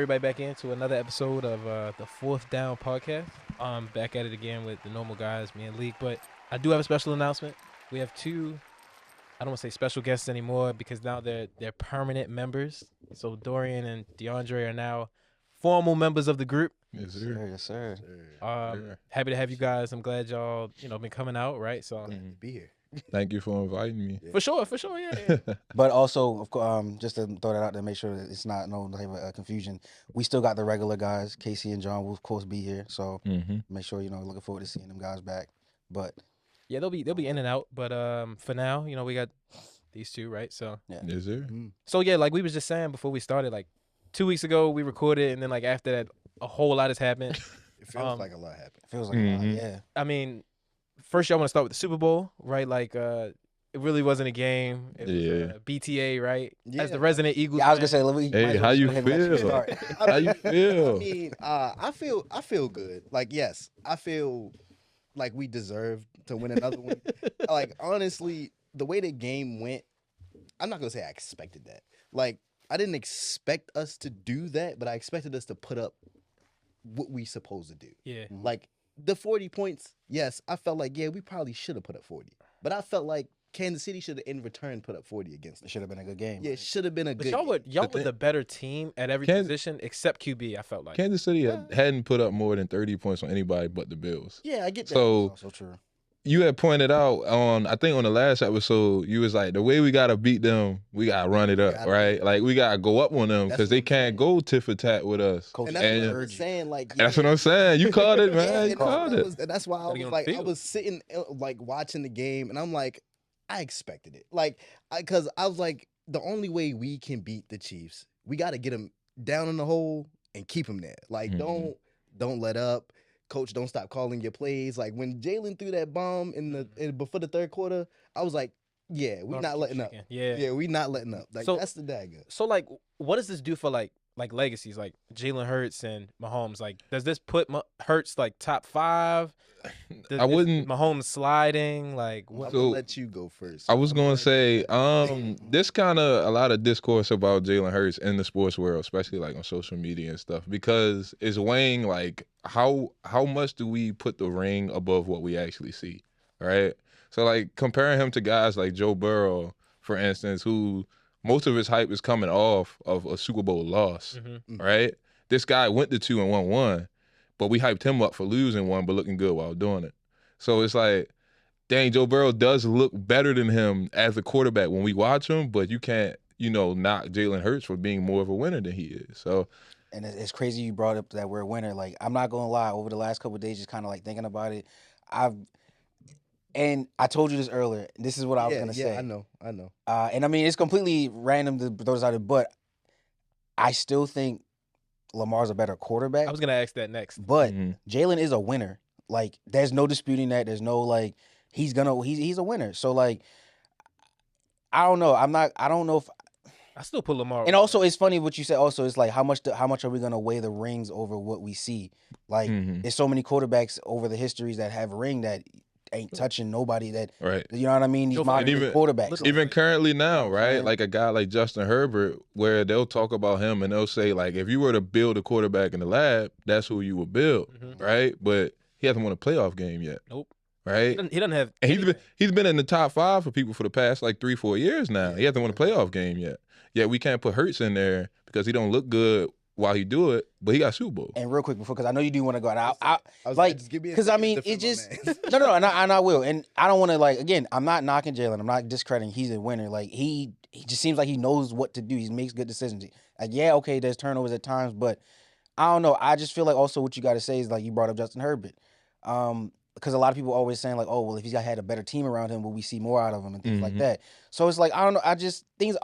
everybody back into another episode of the Fourth Down podcast. Back at it again with the normal guys, me and Leak. But I do have a special announcement. We have two, I don't want to say special guests anymore because now they're permanent members. So Dorian and DeAndre are now formal members of the group. Yes, sir. Yes, sir. Happy to have you guys. I'm glad y'all, been coming out, right? So Be here. Thank you for inviting me. for sure, yeah. But also, of course, just to throw that out there, make sure that it's not no type of confusion. We still got the regular guys. Casey and John will of course be here, so make sure looking forward to seeing them guys back. But Yeah, they'll be in and out. But for now, we got these two, right? So yeah, Yes, sir. So yeah, like we was just saying before we started, like 2 weeks ago we recorded, and then like after that, a whole lot has happened. It feels like a lot happened. it feels like a lot. Yeah, I mean, first y'all want to start with the Super Bowl, right? Like it really wasn't a game. It was BTA, right? As the resident Eagles. yeah. I was gonna fan. say, Hey, how you feel? How you feel? I mean, I feel good. Like, yes, I feel like we deserve to win another one. Like, honestly, the way the game went, I'm not gonna say I expected that. Like, I didn't expect us to do that, but I expected us to put up what we supposed to do. Yeah. Like the 40 points, yes, I felt like we probably should have put up 40, but I felt like Kansas City should have in return put up 40 against it us. should have been a good game. Yeah, it should have been a But good. y'all were thing- the better team at every position except QB. I felt like. Kansas City hadn't put up more than 30 points on anybody but the Bills. Yeah, I get that. So So true. you had pointed out I think on the last episode, you was like, the way we gotta beat them, we gotta run it up, right? Like we gotta go up on them That's because what they I'm can't go tit for tat with us. Coach, and that's And- what I'm saying. Like, That's what I'm saying. You called it, man. Yeah, You and called that it. was- and that's why I Gotta was get on like, the I field. was sitting like watching the game, and I'm like, I expected it. Like, because I was like, the only way we can beat the Chiefs, we got to get them down in the hole and keep them there. Like, Mhm. don't let up. Coach, don't stop calling your plays. Like when Jalen threw that bomb before the third quarter, I was like, yeah, we not letting up. Yeah. We not letting up. Like So- that's the dagger. So like, what does this do for like legacies, like Jalen Hurts and Mahomes? Like, does this put Hurts like top 5? I wouldn't. Mahomes sliding like I'm what? gonna So, let you go first. I was gonna say, this kind of a lot of discourse about Jalen Hurts in the sports world, especially like on social media and stuff, because it's weighing like how much do we put the ring above what we actually see, right? So like comparing him to guys like Joe Burrow, for instance, who most of his hype is coming off of a Super Bowl loss, right? This guy went to 2 and won 1, but we hyped him up for losing 1 but looking good while doing it. So it's like, dang, Joe Burrow does look better than him as a quarterback when we watch him, but you can't, knock Jalen Hurts for being more of a winner than he is. So, And it's crazy you brought up that word winner. Like, I'm not gonna lie, over the last couple of days, just kind of like thinking about it, and I told you this earlier. This is what I was gonna say. I know. And I mean, it's completely random to throw this out there, but I still think Lamar's a better quarterback. I was gonna ask that next. But Jalen is a winner. Like, there's no disputing that. There's no like he's a winner. So like, I don't know. I don't know if. I still put Lamar. And also, it's funny what you said. Also, it's like how much are we gonna weigh the rings over what we see? Like, there's so many quarterbacks over the histories that have a ring that ain't touching nobody. That right. you know what I mean? These modern even- quarterbacks. Even currently now, right? Yeah. Like a guy like Justin Herbert, where they'll talk about him and they'll say, like, if you were to build a quarterback in the lab, that's who you would build, right? But he hasn't won a playoff game yet. Nope. Right? He doesn't have. And he's been in the top 5 for people for the past like 3-4 years now. He hasn't won a playoff game yet. Yet we can't put Hurts in there because he don't look good while he do it, but he got Super Bowl. And real quick, because I know you do want to go out. I was like, just give me a because I second mean, to it defend just my man. no, and I will, and I don't want to like again. I'm not knocking Jalen. I'm not discrediting. He's a winner. Like he just seems like he knows what to do. He makes good decisions. Like okay, there's turnovers at times, but I don't know. I just feel like also what you got to say is like you brought up Justin Herbert, because a lot of people are always saying like, oh well, if he's had a better team around him, will we see more out of him and things like that. So it's like I don't know. I just things are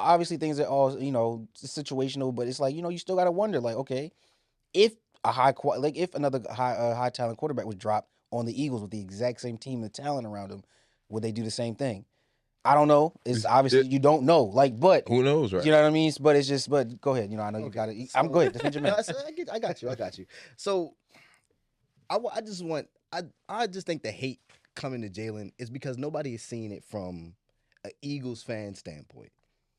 all situational, but it's like you still got to wonder like okay. If if another high talent quarterback was dropped on the Eagles with the exact same team and talent around him, would they do the same thing? I don't know. It's obviously you don't know. Like, but who knows, right? You know what I mean? But it's just. But go ahead. I know you got it. I'm go ahead. Defend your man. I got you. So I just think the hate coming to Jalen is because nobody is seeing it from an Eagles fan standpoint,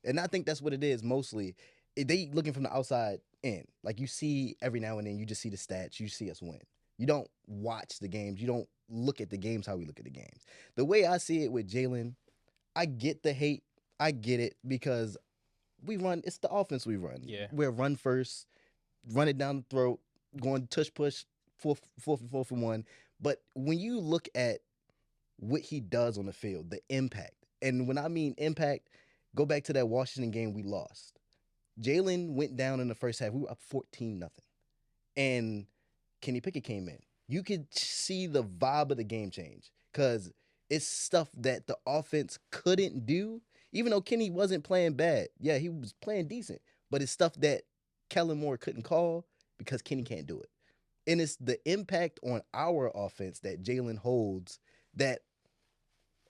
and I think that's what it is mostly. they looking from the outside in. Like you see every now and then, you just see the stats. You see us win. You don't watch the games. You don't look at the games how we look at the games. The way I see it with Jalen, I get the hate. I get it because we run. It's the offense we run. Yeah. We're run first, run it down the throat, going tush push, fourth and one. But when you look at what he does on the field, the impact, and when I mean impact, go back to that Washington game we lost. Jalen went down in the first half. We were up 14-0. And Kenny Pickett came in. You could see the vibe of the game change because it's stuff that the offense couldn't do. Even though Kenny wasn't playing bad. Yeah, he was playing decent. But it's stuff that Kellen Moore couldn't call because Kenny can't do it. And it's the impact on our offense that Jalen holds that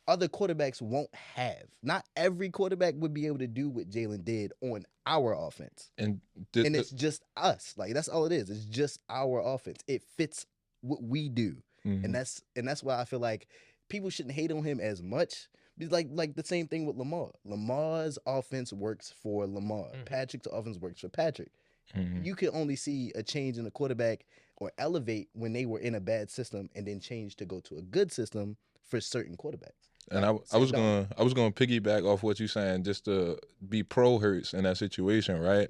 other quarterbacks won't have. Not every quarterback would be able to do what Jalen did on our offense. And it's just us. Like that's all it is. It's just our offense. It fits what we do. Mhm. And that's why I feel like people shouldn't hate on him as much. It's like the same thing with Lamar. Lamar's offense works for Lamar. Patrick's offense works for Patrick. You can only see a change in a quarterback or elevate when they were in a bad system and then change to go to a good system for certain quarterbacks. And I was gonna piggyback off what you're saying just to be pro Hurts in that situation, right?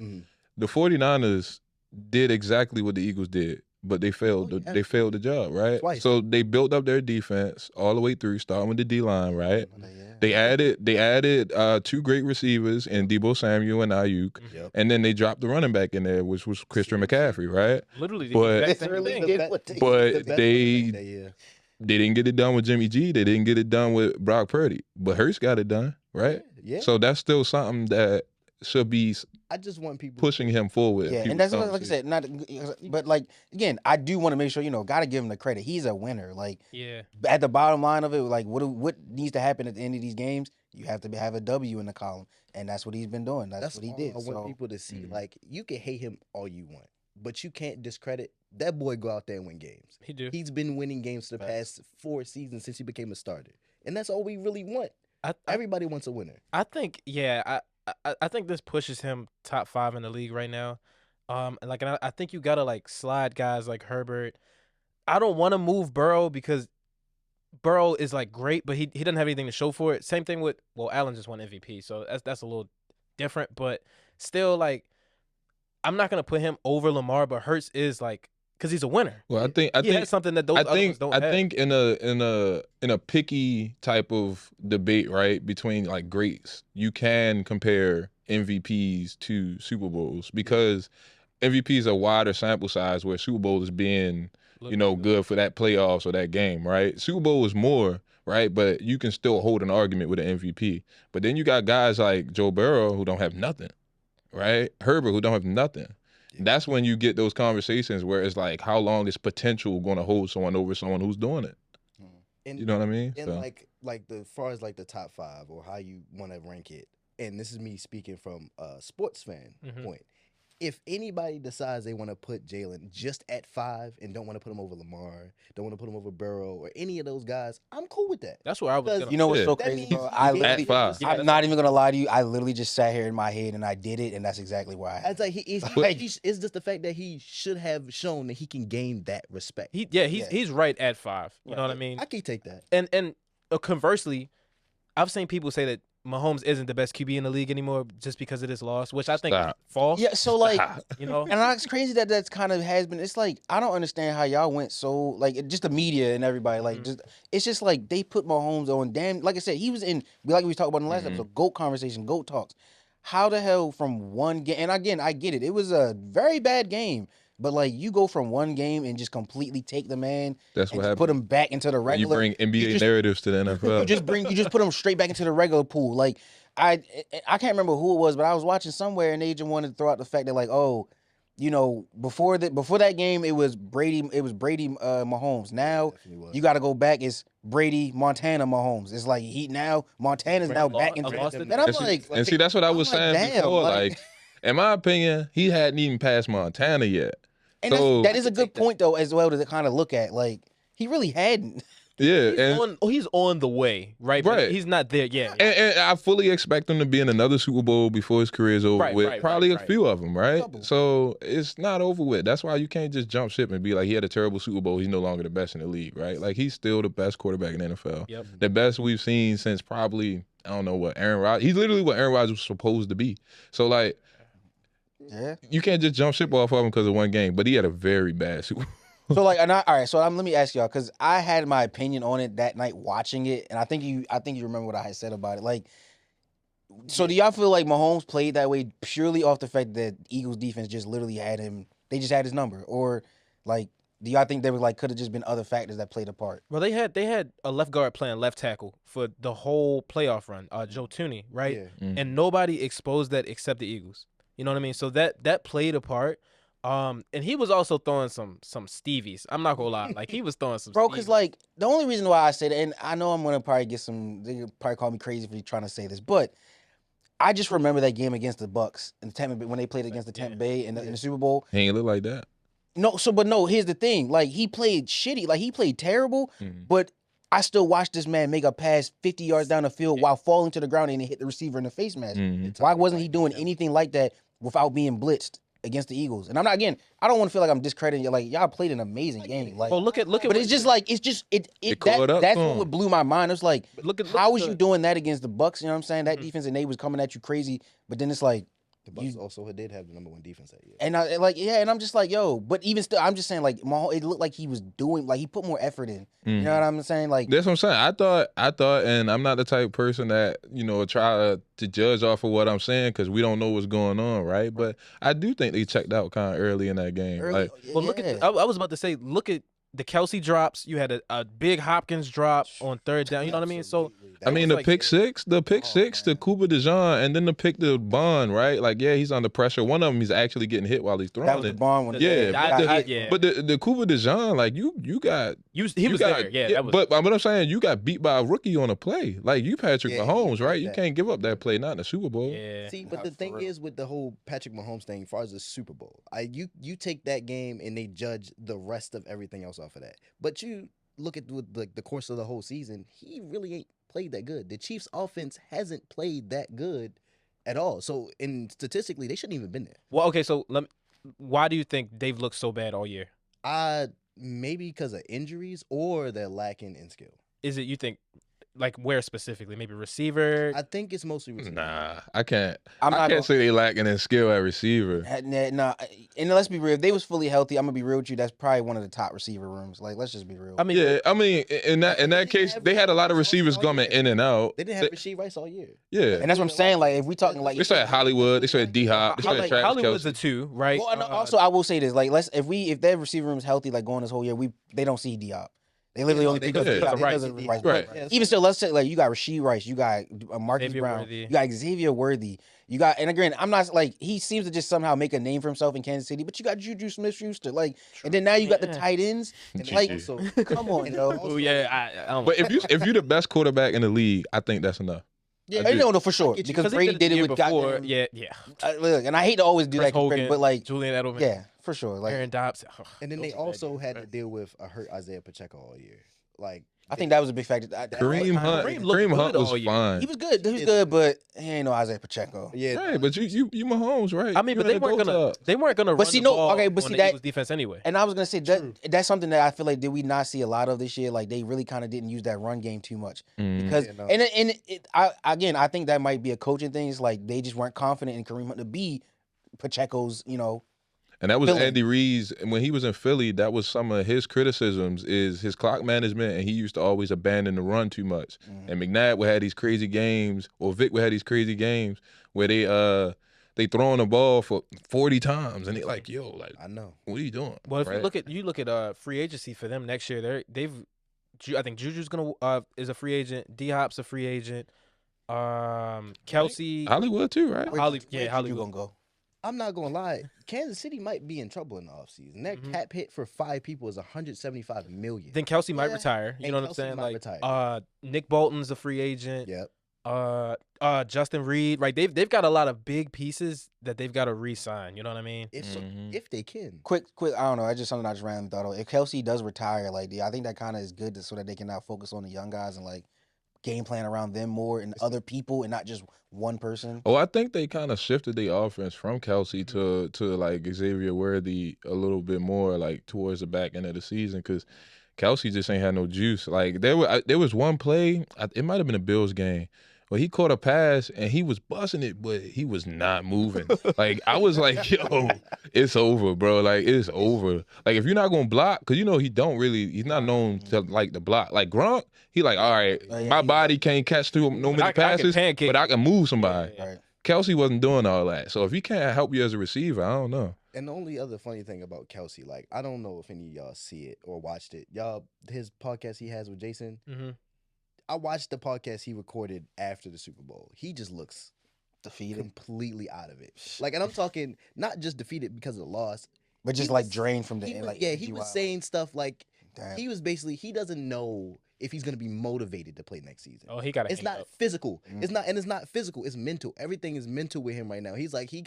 The 49ers did exactly what the Eagles did, but they failed. They failed the job, right? Twice. So they built up their defense all the way through, starting with the D line, right? They added 2 great receivers in Deebo Samuel and Ayuk, and then they dropped the running back in there, which was Christian McCaffrey, right? Literally, But they didn't get it done with Jimmy G. They didn't get it done with Brock Purdy. But Hurts got it done, right? Yeah. So that's still something that should be I just want people pushing him forward. Yeah, and that's like I said, but like again, I do want to make sure got to give him the credit. He's a winner. Like at the bottom line of it, like what needs to happen at the end of these games, you have to have a W in the column, and that's what he's been doing. That's what he did. I want people to see. Like you can hate him all you want, but you can't discredit that boy. Go out there and win games. He's been winning games for the past 4 seasons since he became a starter, and that's all we really want. Everybody wants a winner. I think, I think this pushes him top 5 in the league right now. And I think you gotta like slide guys like Herbert. I don't want to move Burrow because Burrow is like great, but he doesn't have anything to show for it. Same thing with Allen just won MVP, so that's a little different. But still, like I'm not gonna put him over Lamar, but Hurts is like because he's a winner. Well, I think has something that those other ones don't have. I think in a picky type of debate, right, between like greats, you can compare MVPs to Super Bowls because MVPs are wider sample size where Super Bowl is being good for that playoffs or that game, right? Super Bowl is more, right? But you can still hold an argument with an MVP. But then you got guys like Joe Burrow who don't have nothing, right? Herbert who don't have nothing. That's when you get those conversations where it's like, how long is potential going to hold someone over someone who's doing it? And, you know what I mean? And like the far as like the top 5 or how you want to rank it, and this is me speaking from a sports fan point. If anybody decides they want to put Jalen just at 5 and don't want to put him over Lamar, don't want to put him over Burrow or any of those guys, I'm cool with that. That's where I was. You know what's so crazy, bro? At 5. I'm not even gonna lie to you. I literally just sat here in my head and I did it, and that's exactly where I had. It's like it's just the fact that he should have shown that he can gain that respect. He's right at 5. You know what I mean? I can take that. And conversely, I've seen people say that Mahomes isn't the best QB in the league anymore just because of this loss, which I think is false. Yeah, so like, you know, and it's crazy that that's kind of has been. It's like I don't understand how y'all went so like just the media and everybody like it's just like they put Mahomes on damn. Like I said, he was in like we talked about in the last episode, GOAT conversation, GOAT talks. How the hell from one game? And again, I get it. It was a very bad game. But like you go from one game and just completely take the man, that's what happened. Put him back into the regular. You bring NBA narratives to the NFL. You just put him straight back into the regular pool. Like I can't remember who it was, but I was watching somewhere and they just wanted to throw out the fact that like, oh, you know, before that game it was Brady Mahomes. Now you got to go back. It's Brady Montana Mahomes. It's like Montana's now back into it. And I'm like, and see that's what I was saying before. Like in my opinion, he hadn't even passed Montana yet. And that is a good point, though, as well to kind of look at. Like, he really hadn't. Yeah, he's on the way, right? But Right. he's not there yet. and I fully expect him to be in another Super Bowl before his career is over with. Probably a few of them, right? Couple. So it's not over with. That's why you can't just jump ship and be like, he had a terrible Super Bowl. He's no longer the best in the league, right? Like, he's still the best quarterback in the NFL. Yep. The best we've seen since probably, I don't know what, Aaron Rodgers. He's literally what Aaron Rodgers was supposed to be. So, like, Yeah. you can't just jump ship off of him because of one game. But he had a very bad Super Bowl. So like, all right. So let me ask y'all, because I had my opinion on it that night watching it, and I think you remember what I had said about it. Like, so do y'all feel like Mahomes played that way purely off the fact that Eagles defense just literally had him? They just had his number, or like, do y'all think there was like could have just been other factors that played a part? Well, they had a left guard playing left tackle for the whole playoff run, Joe Tooney, right? Yeah. And nobody exposed that except the Eagles. You know what I mean? So that played a part. And he was also throwing some Stevies. I'm not gonna lie, like he was throwing some. Bro, Stevies. because like the only reason why I say that, and I know I'm gonna probably get they could probably call me crazy for trying to say this, but I just remember that game against the Bucks and Tampa Bay when they played against the Tampa Bay in the Super Bowl. He ain't look like that. No, here's the thing. Like, he played shitty. Like, he played terrible, but I still watched this man make a pass 50 yards down the field while falling to the ground and he hit the receiver in the face mask. Why wasn't he doing anything like that without being blitzed against the Eagles? And I'm not, again, I don't want to feel like I'm discrediting you. Like, y'all played an amazing game. Like, well, look at. but it's just like, that's what blew my mind. It's like, how was you doing that against the Bucks? You know what I'm saying? That defense and they was coming at you crazy, but then it's like, The Bucks also did have the #1 defense that year. and and I'm just like, yo, but even still, I'm just saying, like, Mahomes, it looked like he was doing, like, he put more effort in. You know what I'm saying? Like, That's what I'm saying. I thought, and I'm not the type of person that, try to judge off of what I'm saying because we don't know what's going on, right? But I do think they checked out kind of early in that game. early, Well, look at. I was about to say, look at the Kelsey drops. You had a big Hopkins drop on third down. You know what I mean? So I mean, the pick six, the Cooper DeJean, and then the pick to Bond, right? Like, yeah, he's under pressure. One of them, he's actually getting hit while he's throwing that was the it. Bond one. Yeah, But the Cooper DeJean, like, you got. he was there. Yeah, that was. But what I'm saying, you got beat by a rookie on a play. Like, you Patrick Yeah, Mahomes, he right? did You that. can't give up that play, not in the Super Bowl. Yeah. See, but the thing is with the whole Patrick Mahomes thing, as far as the Super Bowl, you take that game and they judge the rest of everything else off of that. But you look at the course of the whole season, he really ain't played that good. The Chiefs' offense hasn't played that good at all. So, statistically, they shouldn't even been there. Well, okay, so why do you think they've looked so bad all year? Maybe because of injuries or they're lacking in skill. Is it you think, like where specifically? Maybe receiver. I think it's mostly receiver. Nah, I can't. I'm I not can't say they lacking in skill at receiver. Nah, and let's be real. If they was fully healthy, I'm gonna be real with you. That's probably one of the top receiver rooms. Like, let's just be real. I mean, Yeah, I mean, in that case, they had a lot of receivers coming in and out. They didn't have Rasheed Rice all year. Yeah, and that's what I'm saying. Like, if we talking like, they started Hollywood, they started D Hop, they started Travis Hollywood's Kelce. a 2, right? well, and also I will say this. Like, if their receiver room is healthy, like going this whole year, they don't see Diop. They literally only pick up do. because of Rice. Right. But even still, let's say like you got Rasheed Rice, you got Marcus Xavier Brown, Worthy. you got Xavier Worthy, you got, and again, I'm not like he seems to just somehow make a name for himself in Kansas City, but you got Juju Smith-Schuster, like, and then now you got the tight ends, like, Also, come on, yo. Oh yeah, I don't. But if you're the best quarterback in the league, I think that's enough. Yeah, I do. no, for sure, get you. because he Brady did the it year with before. goddamn, Yeah. look, and I hate to always do Chris that, Hogan, but like, Julian Edelman, yeah, for sure, like, Aaron Dobbs. and then they also had to deal with a hurt Isaiah Pacheco all year. Like, I think that was a big factor. Kareem Hunt, Kareem looked Kareem Hunt good was all year. fine. He was good. He was good, but he ain't no Isaiah Pacheco. yeah, Right, but you Mahomes, right? I mean, You but in the gold they weren't gonna But run see, the no, ball okay, but on see the that- Eagles defense anyway. And I was gonna say that's something that I feel like did we not see a lot of this year? Like they really kind of didn't use that run game too much because Yeah, no. I think that might be a coaching thing. It's like they just weren't confident in Kareem Hunt to be Pacheco's, And that was Philly. Andy Reid's, when he was in Philly, that was some of his criticisms is his clock management, and he used to always abandon the run too much. And McNabb would have these crazy games, or Vic would have these crazy games where they throwing the ball for 40 times, and they like, yo, like, I know. what are you doing? Well, if right? you look at free agency for them next year, I think Juju's is a free agent. D Hop's a free agent. Kelsey, Hollywood too, right? Hollywood. you gonna go? I'm not gonna lie. Kansas City might be in trouble in the offseason. That cap hit for 5 people is $175 million. Then Kelsey might Yeah, retire. You and know what I'm Kelsey saying? might Like retire. Nick Bolton's a free agent. Yep. Justin Reed, right? They've got a lot of big pieces that they've got to re-sign. You know what I mean? If they can. Quick. I don't know. I just something I just randomly thought of. If Kelsey does retire, like, I think that kind of is good so that they can now focus on the young guys and like game plan around them more and other people and not just one person. Oh, I think they kind of shifted the offense from Kelsey to like Xavier Worthy a little bit more like towards the back end of the season because Kelsey just ain't had no juice. Like there was one play, it might have been a Bills game. Well, he caught a pass and he was busting it, but he was not moving. Like I was like, "Yo, it's over, bro. Like it's over. Like if you're not gonna block, because you know he's not known to like the block. Like Gronk, he like, all right, my body can't catch through no many passes, but I can move somebody. Right. Kelsey wasn't doing all that. So if he can't help you as a receiver, I don't know. And the only other funny thing about Kelsey, like I don't know if any of y'all see it or watched it. Y'all, his podcast he has with Jason. Mm-hmm. I watched the podcast he recorded after the Super Bowl. He just looks Defeated, completely out of it. Like, and I'm talking not just defeated because of the loss, but just like drained from the end. Like, he was saying stuff like damn. he was basically he doesn't know if he's gonna be motivated to play next season. Oh, he got It's not physical. Mm. It's not physical. It's mental. Everything is mental with him right now. He's like he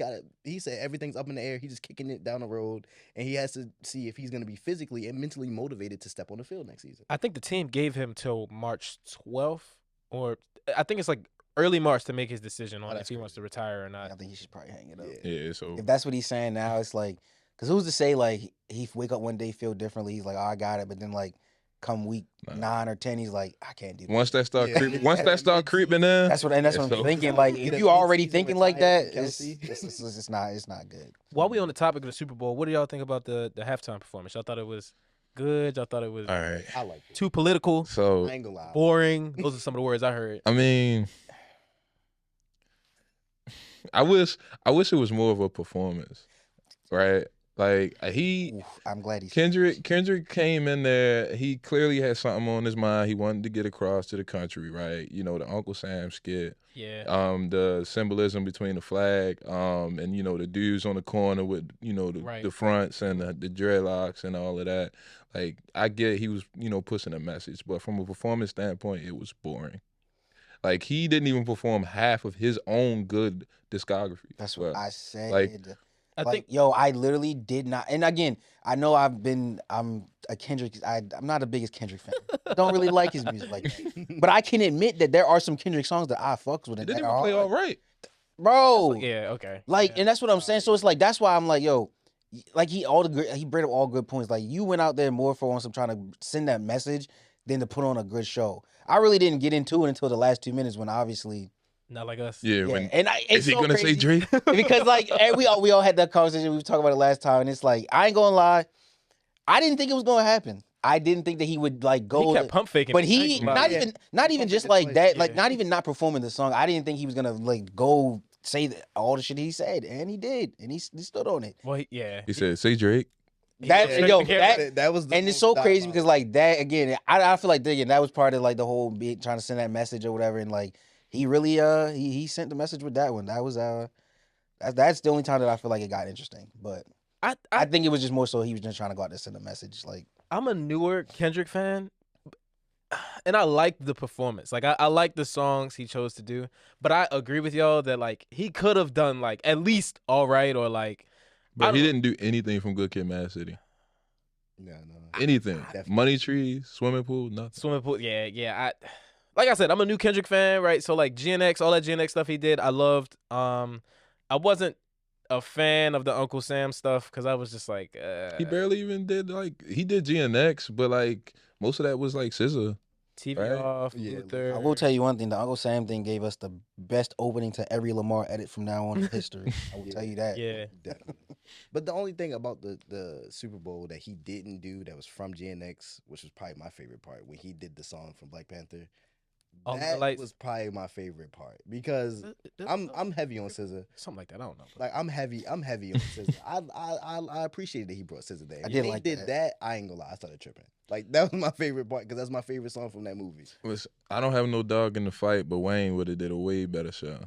said everything's up in the air. He's just kicking it down the road, and he has to see if he's gonna be physically and mentally motivated to step on the field next season. I think the team gave him till March 12th, or I think it's like early March to make his decision on if he wants to retire or not. I think he should probably hang it up. Yeah, so If that's what he's saying now, it's like, because who's to say like he wake up one day feel differently? He's like, oh, I got it, but then like come week 9 or 10, he's like, I can't do that. once that start creeping in, That's what I'm thinking. Like if you already thinking like that, it's not good. While we on the topic of the Super Bowl, what do y'all think about the halftime performance? Y'all thought it was good? Y'all thought it was all right. I like it. too political, So I ain't gonna lie. boring? Those are some of the words I heard. I mean, I wish it was more of a performance, right? Like Oof, I'm glad he's Kendrick came in there. He clearly had something on his mind. He wanted to get across to the country, right? You know, the Uncle Sam skit. Yeah. The symbolism between the flag, and you know the dudes on the corner with the fronts and the dreadlocks and all of that. Like I get he was pushing a message, but from a performance standpoint, it was boring. Like he didn't even perform half of his own good discography. That's what I said. Like, I think I literally did not. And again, I know I'm a Kendrick. I'm not the biggest Kendrick fan. I don't really like his music like that. But I can admit that there are some Kendrick songs that I fucks with. he didn't even play all right, bro. yeah, okay. Like, yeah. and that's what I'm saying. So it's like that's why I'm like, yo, like he brought up all good points. Like you went out there more for some trying to send that message than to put on a good show. I really didn't get into it until the last 2 minutes when obviously. Not like us. Yeah. When Is he so gonna crazy say Drake? because like we all had that conversation. We talked about it last time, and it's like I ain't gonna lie, I didn't think it was gonna happen. I didn't think that he would like go. He kept pump faking, but he not even just like that, like not even not performing the song. I didn't think he was gonna like go say all the shit he said, and he did, and he stood on it. Well, He said, "Say Drake." That was, and it's so crazy because like that again. I feel like again that was part of like the whole trying to send that message or whatever, and like he really he sent the message with that one. That was that's the only time that I feel like it got interesting. But I think it was just more so he was just trying to go out there and send a message. Like I'm a newer Kendrick fan, and I like the performance. Like I like the songs he chose to do, but I agree with y'all that like he could have done like at least all right or like. But he didn't do anything from Good Kid, Mad City. No. Anything. Money Trees, Swimming Pool, nothing. Swimming Pool, yeah. Like I said, I'm a new Kendrick fan, right? So like GNX, all that GNX stuff he did, I loved. I wasn't a fan of the Uncle Sam stuff because I was just like, he barely even did he did GNX, but like most of that was like SZA. TV right? off, Luther. I will tell you one thing: the Uncle Sam thing gave us the best opening to every Lamar edit from now on in history. I will tell you that. Yeah, Definitely. But the only thing about the Super Bowl that he didn't do that was from GNX, which was probably my favorite part, when he did the song from Black Panther. That was probably my favorite part because I'm heavy on SZA. Something like that. I don't know. Like I'm heavy on SZA. I appreciated that he brought SZA there. I did like that. I ain't gonna lie, I started tripping. Like that was my favorite part because that's my favorite song from that movie. I don't have no dog in the fight, but Wayne would have did a way better show.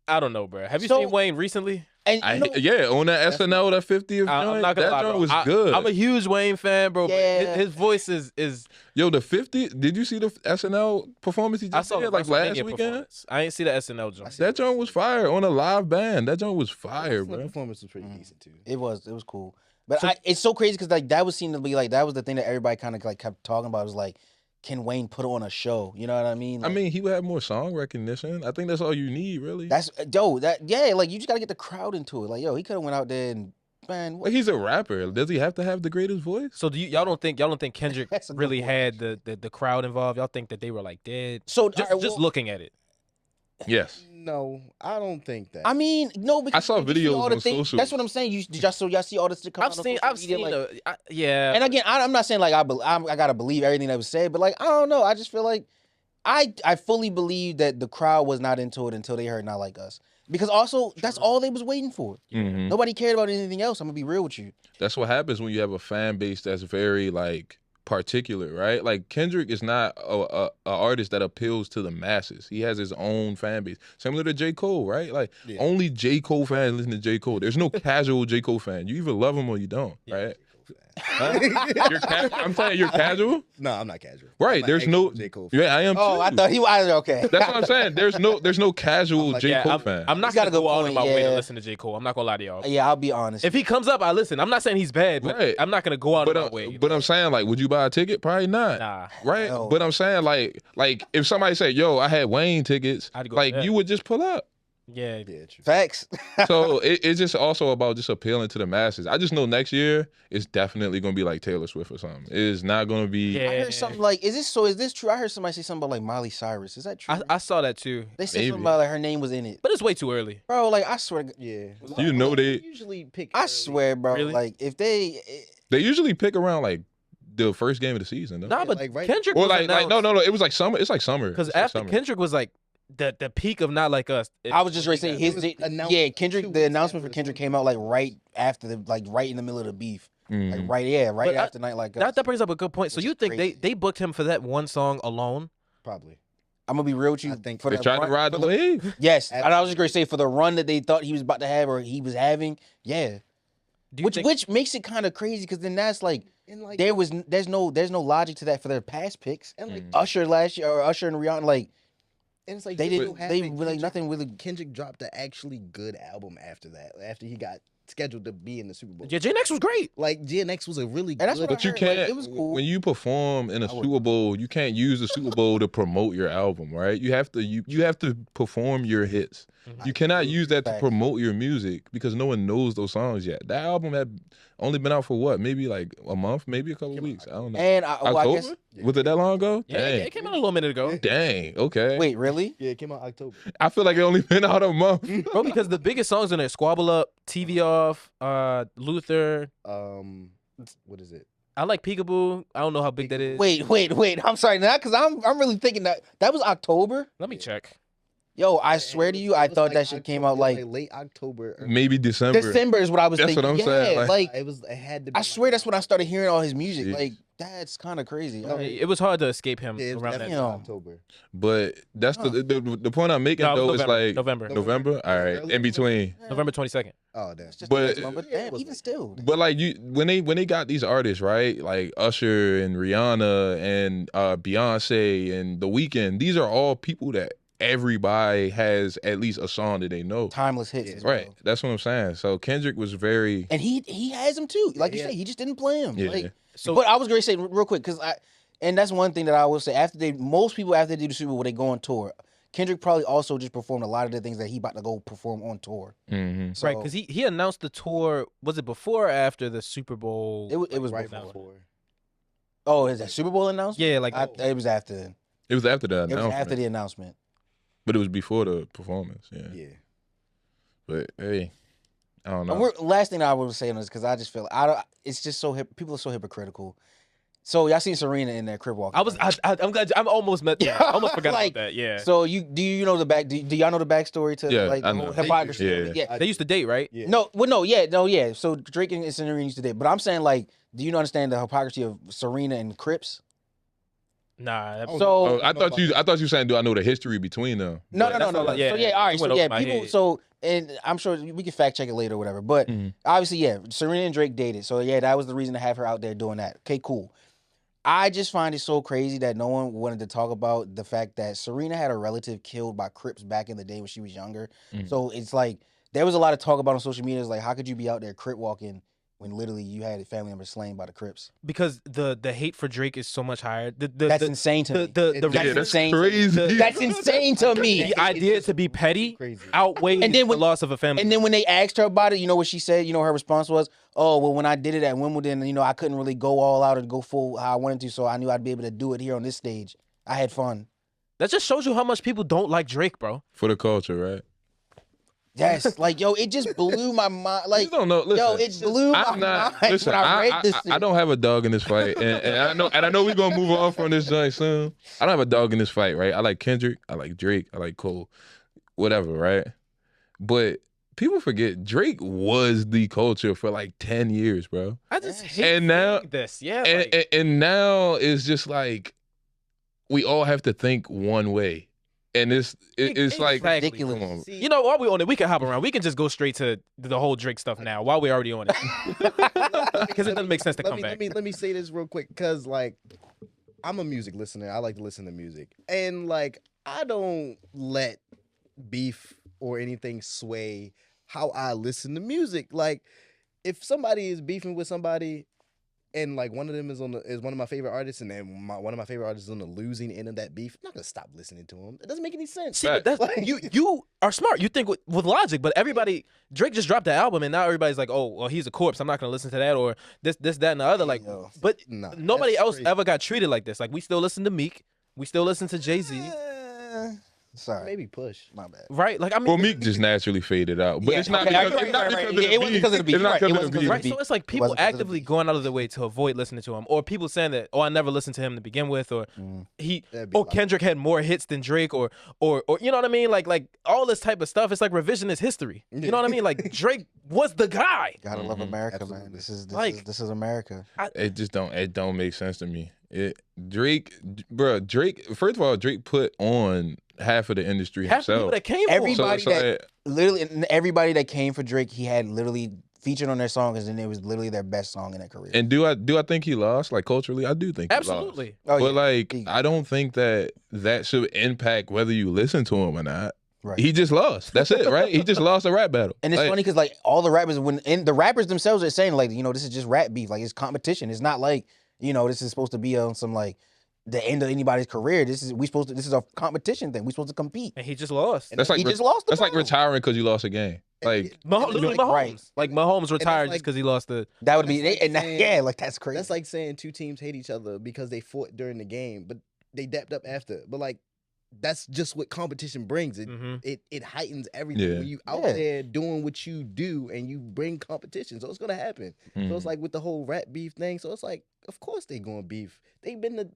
I don't know, bro. Have you So- seen Wayne recently? And you know, Yeah, on that SNL, that 50th I'm joint, not gonna that lie, joint bro. was good. I'm a huge Wayne fan, bro. Yeah. But his voice is. Yo, the 50. Did you see the SNL performance he I just saw the did like last WrestleMania weekend? performance. I ain't see the SNL joint. That joint was fire on a live band. That joint was fire, The bro. performance was pretty decent too. it was cool. But So- it's so crazy because like that was seemed to be like that was the thing that everybody kind of like kept talking about. Was like, can Wayne put on a show? You know what I mean? I Like, mean, he would have more song recognition. I think that's all you need, really. that's like you just gotta get the crowd into it. Like, yo, he could have went out there and man, Like he's a rapper. Does he have to have the greatest voice? So y'all don't think Kendrick That's a good really point. had the crowd involved? Y'all think that they were like dead? so Just alright, well, looking at it. Yes. No, I don't think that. I mean, no, because I saw did you see videos all the on things. social. That's what I'm saying. Y'all see all this to come I've out on seen social media, like, yeah. And again, I'm not saying like I gotta believe everything that was said, but like I don't know. I just feel like I fully believe that the crowd was not into it until they heard "Not Like Us," because also that's all they was waiting for. Mhm. Nobody cared about anything else. I'm gonna be real with you. That's what happens when you have a fan base that's very like particular, right? Like Kendrick is not a artist that appeals to the masses. He has his own fan base. Similar to J. Cole, right? Like Yeah. only J. Cole fans listen to J. Cole. There's no casual J. Cole fan. You either love him or you don't, right? Huh? I'm saying you're casual, No, I'm not casual. right? I'm There's an no. actual J. Cole. Yeah, I am. Oh, too. I thought he was okay. That's what I'm saying. There's no casual like, J. Yeah, Cole fan. I'm not He's got gonna a good go out of point, my way to yeah. listen to J. Cole. I'm not gonna lie to y'all. Yeah, I'll be honest. If he comes up, I listen. I'm not saying he's bad, but Right. I'm not gonna go out of my way. But I'm saying like, would you buy a ticket? Probably not. Nah. Right, No. but I'm saying like if somebody said, "Yo, I had Wayne tickets," I'd go like there. you would just pull up. Yeah. Yeah, true. Facts. So it's just also about just appealing to the masses. I just know next year it's definitely gonna be like Taylor Swift or something. It is not gonna be. Yeah. I heard something like, is this true? I heard somebody say something about like Miley Cyrus. Is that true? I saw that too. They said Maybe. something about like her name was in it, But it's way too early. bro. Like I swear, Yeah. You know they usually pick. I early. swear, bro. Really? Like if they. usually pick around like the first game of the season. Though. Nah, Yeah, but like, right- Kendrick Or was like no, announced- it was like summer. It's like summer. Because It's like after summer. Kendrick was like the peak of Not Like Us. I was just ready to say It his was yeah, announced Kendrick. 2 The weeks announcement after for the Kendrick song. came out like right in the middle of the beef, Mhm. like right But after Night Like Us. that brings up a good point. So Which you is think crazy. they booked him for that one song alone? Probably. I'm gonna be real with you. I think for They the tried to run- ride the for wave. Yes, and I was just gonna say for the run that they thought he was about to have or he was having, yeah. Do you Which think, which makes it kind of crazy because then that's like And like there's no logic to that for their past picks. and like Usher last year or Usher and Rihanna like and it's like they just didn't so they happened really Kendrick- nothing really. Kendrick dropped an actually good album after that. After he got scheduled to be in the Super Bowl. yeah, J Next was great. Like GNX was a really And that's good. what But you heard, like, can't. it was cool. When you perform in a I would- Super Bowl, you can't use the Super Bowl to promote your album, right? You have to you have to perform your hits. You cannot use that to Facts. promote your music because no one knows those songs yet. That album had only been out for what? Maybe like a month, maybe a couple weeks. I don't know. And I October? guess Was it that long ago? Yeah, Dang. it came out a little minute ago, Dang. Okay. wait, really? Yeah, it came out October. I feel like it only been out a month. bro. Because the biggest songs in there: Squabble Up, TV Off, Luther. What is it? I like Peekaboo. I don't know how big that is. Wait. I'm sorry now because I'm really thinking that was October. Let me check. Yo, I swear to you, I thought that shit came out like late October. Or Maybe December. December is what I was That's thinking. what I'm yeah, saying, like it had to. Be I swear that's when I started hearing all his music. Jeez. Like that's kind of crazy. It was hard to escape him Yeah, it was around that. definitely Damn. October. But that's the point I'm making No, though is November, like November, November. All right, in between. November 22nd. Oh damn. It's just But- the next one, but damn, even still. But like you, when they got these artists, right? Like Usher and Rihanna and Beyonce and The Weeknd. These are all people that everybody has at least a song that they know. Timeless hits, Yeah. as Right. well. That's what I'm saying. So Kendrick was very. And he has them too. Like you Yeah. say, he just didn't play him. Yeah. Like, So but I was going to say real quick because and that's one thing that I will say. Most people after they do the Super Bowl, they go on tour. Kendrick probably also just performed a lot of the things that he about to go perform on tour. Mhm. So, right, because he announced the tour. Was it before or after the Super Bowl? it was right before. before. Oh, is that Super Bowl announcement? Yeah, like It was after. It was after the It was announcement, after the announcement. but it was before the performance. Yeah. Yeah. But hey, I don't know. And last thing I would say on this because I just feel it's just so people are so hypocritical. So y'all seen Serena in that crib walk? I'm glad. I'm almost met. Yeah, I almost forgot Like, about that. Yeah. So do you know the back? Do y'all know the backstory to Yeah, like I the know. whole hypocrisy? Yeah. yeah. They used to date, right? Yeah. No. So Drake and Serena used to date, but I'm saying like, do you understand the hypocrisy of Serena and Crips? Nah. So- Oh, I thought you were saying, do I know the history between them? No. that's all I- yeah, So yeah, all right. it went So yeah, over my people. head. So and I'm sure we can fact check it later or whatever. But obviously, yeah, Serena and Drake dated. So yeah, that was the reason to have her out there doing that. Okay, cool. I just find it so crazy that no one wanted to talk about the fact that Serena had a relative killed by Crips back in the day when she was younger. So it's like there was a lot of talk about on social media. It's like, how could you be out there Crip walking when literally you had a family member slain by the Crips? Because the hate for Drake is so much higher. That's insane to me. The That's insane. crazy. That's insane to me. the idea to be petty crazy. outweighs And then the loss of a family. And then when they asked her about it, you know what she said? You know, her response was, oh, well, when I did it at Wimbledon, you know, I couldn't really go all out and go full how I wanted to, so I knew I'd be able to do it here on this stage. I had fun. That just shows you how much people don't like Drake, bro. For the culture, right? Yes, like, yo, it just blew my mind. Like, You don't know. Listen, yo, it blew my I'm not. mind Listen, when I read this I don't have a dog in this fight, and I know we're gonna move on from this joint soon. I don't have a dog in this fight, right? I like Kendrick, I like Drake, I like Cole, whatever, right? But people forget Drake was the culture for like 10 years, bro. I just hate And now- seeing this. Yeah. And, like- and now it's just like we all have to think one way, and it's like Exactly. ridiculous. come on. See, you know, while we on it, we can hop around. We can just go straight to the whole Drake stuff now while we're already on it. Because it doesn't make sense to come back. Let me say this real quick, because like I'm a music listener. I like to listen to music, and like I don't let beef or anything sway how I listen to music. Like if somebody is beefing with somebody, and like one of them is one of my favorite artists, and then one of my favorite artists is on the losing end of that beef, I'm not gonna stop listening to him. It doesn't make any sense. See, but that's, Like- you are smart. You think with logic, but everybody, Drake just dropped the album, and now everybody's like, oh, well, he's a corpse. I'm not gonna listen to that, or this, that, and the other. Like, Yo. but Nah, nobody that's else crazy. ever got treated like this. Like, we still listen to Meek, we still listen to Jay-Z, Sorry, Maybe Push. my bad. right? Like, I mean, Well, Meek just naturally faded out, but Yeah, it's not okay, because, right, it's not right, because right. of the It wasn't beef. because of the beef. It's not Right, it because of wasn't the because of right? the beef. So it's like It people wasn't because of the actively beef. going out of their way to avoid listening to him, or people saying that, oh, I never listened to him to begin with, or That'd be a lot. Kendrick had more hits than Drake, or you know what I mean? Like all this type of stuff. It's like revisionist history. You know what I mean? Like Drake was the guy. Gotta love America, Absolutely. man. This is America. It don't make sense to me. Drake. First of all, Drake put on half of the industry Half the people himself. that came for him. Everybody So, that literally everybody that came for Drake, he had literally featured on their song, and it was literally their best song in their career. and do I think he lost? Like culturally, I do think he lost. Absolutely. Oh, But yeah. like, He- I don't think that should impact whether you listen to him or not. Right. He just lost. That's it, right? He just lost a rap battle. And it's Like, funny because like all the rappers, and the rappers themselves are saying like, you know, this is just rap beef. Like it's competition. It's not like, you know, this is supposed to be on some like the end of anybody's career. This is a competition thing. We supposed to compete. And he just lost. That's like He just lost the that's like battle. retiring because you lost a game. Like Literally Like, Mahomes. right. Like Mahomes retired like- just because he lost the. That would be That's like and that, saying- yeah, like that's crazy. That's like saying two teams hate each other because they fought during the game, but they dapped up after. But like, that's just what competition brings. Mhm. It heightens everything Yeah. when you out Yeah. there doing what you do and you bring competition. So it's gonna happen. So mm. it's like with the whole rap beef thing. So it's like, of course they going beef. They've been the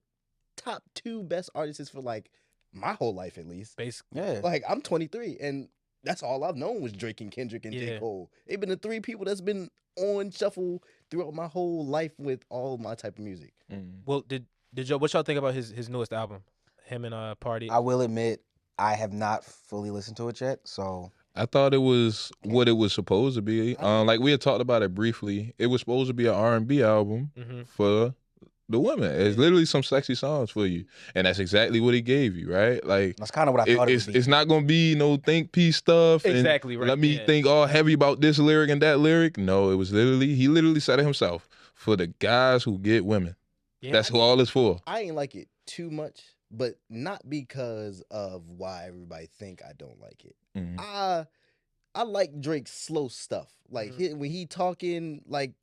top 2 best artists for like my whole life at least. Basically. yeah. Like I'm 23 and that's all I've known was Drake and Kendrick and Yeah. J. Cole. They've been the 3 people that's been on shuffle throughout my whole life with all my type of music. Mm. Well, did y'all, what y'all think about his newest album? Him and Party. I will admit I have not fully listened to it yet. So I thought it was what it was supposed to be. Like we had talked about it briefly. It was supposed to be an R&B album Mhm. for the women. It's literally some sexy songs for you, and that's exactly what he gave you, right? Like that's kind of what I thought it would be. it's not gonna be no think piece stuff. and Exactly right. Let me yeah. think all heavy about this lyric and that lyric. No, it was he literally said it himself for the guys who get women. Yeah, That's who all it's for. I ain't like it too much, but not because of why everybody think I don't like it. Mhm. I like Drake's slow stuff. Like when he talking like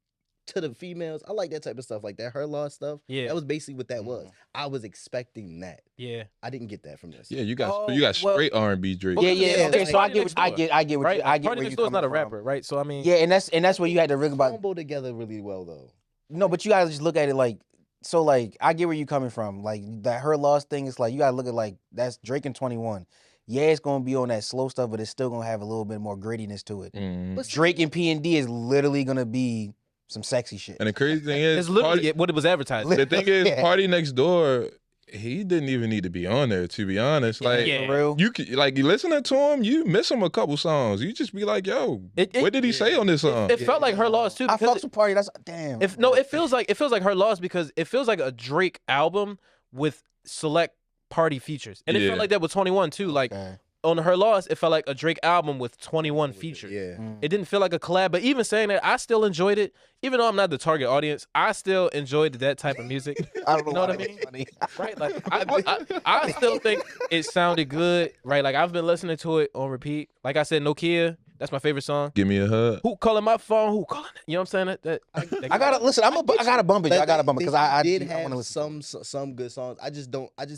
to the females, I like that type of stuff, like that her loss stuff. Yeah. That was basically what that was. I was expecting that. Yeah. I didn't get that from this. Yeah, you got Oh, you got well- straight R&B Drake. yeah, yeah, yeah. Okay, like so I Party get, Next what, I Door. get, I get what Right. you, I get Party where Next you Door's coming not a from. rapper, right? So I mean. Yeah, and that's where you had to rig about. Combo together really well though. No, but you gotta just look at it like so. Like I get where you coming from. Like that her loss thing is like you gotta look at like that's Drake and 21. Yeah, it's gonna be on that slow stuff, but it's still gonna have a little bit more grittiness to it. Mhm. But Drake and P&D is literally gonna be some sexy shit. And the crazy thing is, It's literally Party- what it was advertised. the thing is, Yeah. Party Next Door, he didn't even need to be on there, to be honest. Like, Yeah. For real. you listening to him, you miss him a couple songs. You just be like, yo, what did he say on this song? It felt like her loss too. I Because fucks with Party. That's damn. it feels like her loss because it feels like a Drake album with select party features, and it Yeah. felt like that with 21 too. Like Okay. on her loss, it felt like a Drake album with 21 features. Yeah. It didn't feel like a collab, but even saying that, I still enjoyed it. Even though I'm not the target audience, I still enjoyed that type of music. I don't know, You know what I why mean? that's funny. Right? Like I still think it sounded good. Right? Like I've been listening to it on repeat. Like I said, Nokia, that's my favorite song. Give me a hug. Who calling my phone? Who calling it? You know what I'm saying? I gotta listen. I gotta bump it. I gotta bump it because I did I have want to listen. some good songs. I just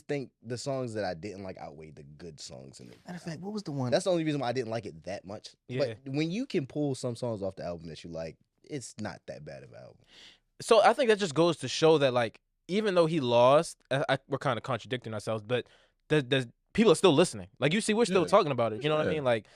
think the songs that I didn't like outweighed the good songs in it. Matter of fact, what was the one? That's the only reason why I didn't like it that much. Yeah. But when you can pull some songs off the album that you like, it's not that bad of an album. So I think that just goes to show that, like, even though he lost, we're kind of contradicting ourselves, but the people are still listening. Like, you see, we're still Yeah. talking about it. You know what I Yeah. mean? Like,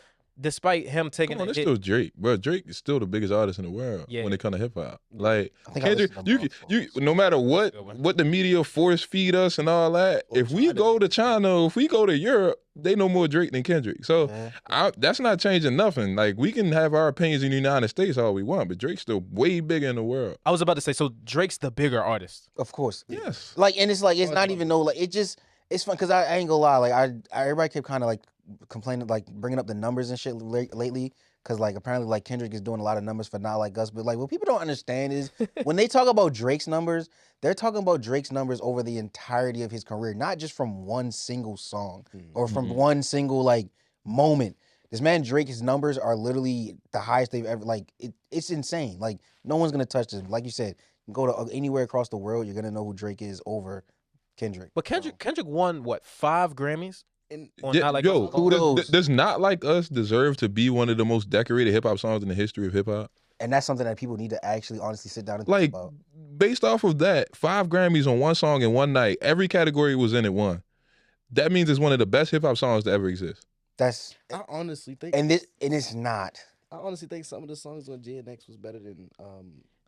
despite him taking Come on, a it's hit, still Drake, bro. Drake is still the biggest artist in the world Yeah. when it comes to hip hop. Like I think I Kendrick, listened to both you songs. no matter That's a good one. what the media force feed us and all that. Or If we China. go to China, if we go to Europe, they know more Drake than Kendrick. So Yeah. that's not changing nothing. Like we can have our opinions in the United States all we want, but Drake's still way bigger in the world. I was about to say, so Drake's the bigger artist. Of course. Yes. Like, and it's like it's not even no like it's fun because I ain't gonna lie. Like everybody kept kind of like complaining, like bringing up the numbers and shit lately. Cause like apparently like Kendrick is doing a lot of numbers for Not Like Us, but like what people don't understand is when they talk about Drake's numbers, they're talking about Drake's numbers over the entirety of his career, not just from one single song or from one single like moment. This man Drake, his numbers are literally the highest they've ever. Like it's insane. Like no one's gonna touch this. Like you said, you go to anywhere across the world, you're gonna know who Drake is over Kendrick. But Kendrick won, what, 5 Grammys? And On Not Like Us alone? Kudos. Does Not Like Us deserve to be one of the most decorated hip hop songs in the history of hip hop? And that's something that people need to actually honestly sit down and Like, think about. based off of that, 5 Grammys on one song in one night, every category was in it one. That means it's one of the best hip hop songs to ever exist. That's I honestly think and it's not. I honestly think some of the songs on GNX was better than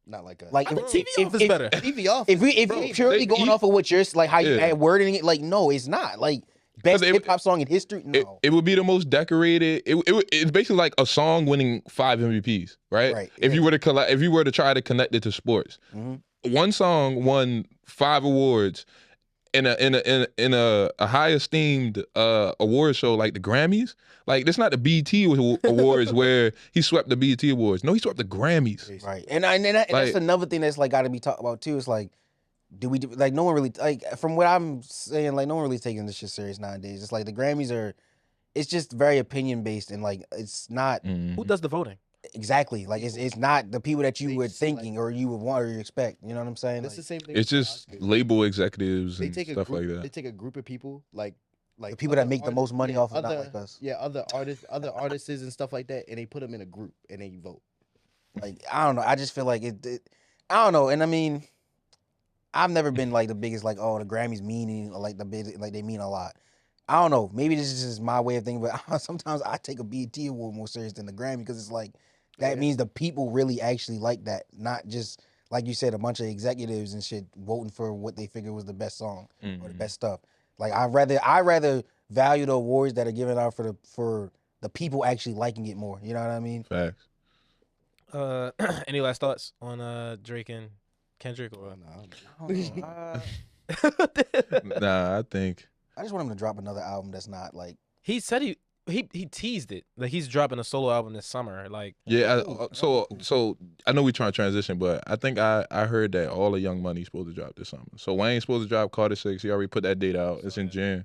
Not Like Us. Like I think TV Off is better. TV Off. If we Bro, purely they- going off of what you're like how you Yeah. add wording it, like no, it's not. Like best it- hip hop song in history. No. It would be the most decorated. It's basically like a song winning 5 MVPs, right? Right, If you were to if you were to try to connect it to sports, Mhm. one song won 5 awards in a high esteemed award show like the Grammys. Like that's not the BET awards where he swept the BET awards. No, he swept the Grammys. Right. And that's Like- another thing that's like got to be talked about too. It's like, like no one really like from what I'm saying, like no one really taking this shit serious nowadays. It's like the Grammys are, it's just very opinion based and like it's not Mhm. Who does the voting? exactly like it's not the people that you They were just, like- thinking or you would want or you expect. You know what I'm saying? That's Like, the same thing. It's with just the Oscars. label executives They and take a stuff group, like that. They take a group of people like the people that other make the most money yeah, off of Not other- Like Us. Yeah, other artists and stuff like that, and they put them in a group and they vote. Like I don't know. I just feel like I don't know. And I mean, I've never been like the biggest like the Grammys meaning like the big like they mean a lot. I don't know. Maybe this is just my way of thinking, but sometimes I take a BET award more serious than the Grammy because it's like that Yeah. means the people really actually like that, not just like you said, a bunch of executives and shit voting for what they figure was the best song or the Mhm. best stuff. Like I rather value the awards that are given out for the people actually liking it more. You know what I mean? Facts. Any last thoughts on Drake and Kendrick? Or I don't know. Nah, I think I just want him to drop another album that's not like he said he teased it, like he's dropping a solo album this summer. Like yeah. So I know we trying to transition, but I think I heard that all of Young Money's supposed to drop this summer. So Wayne's supposed to drop Carter 6. He already put that date out. It's in June.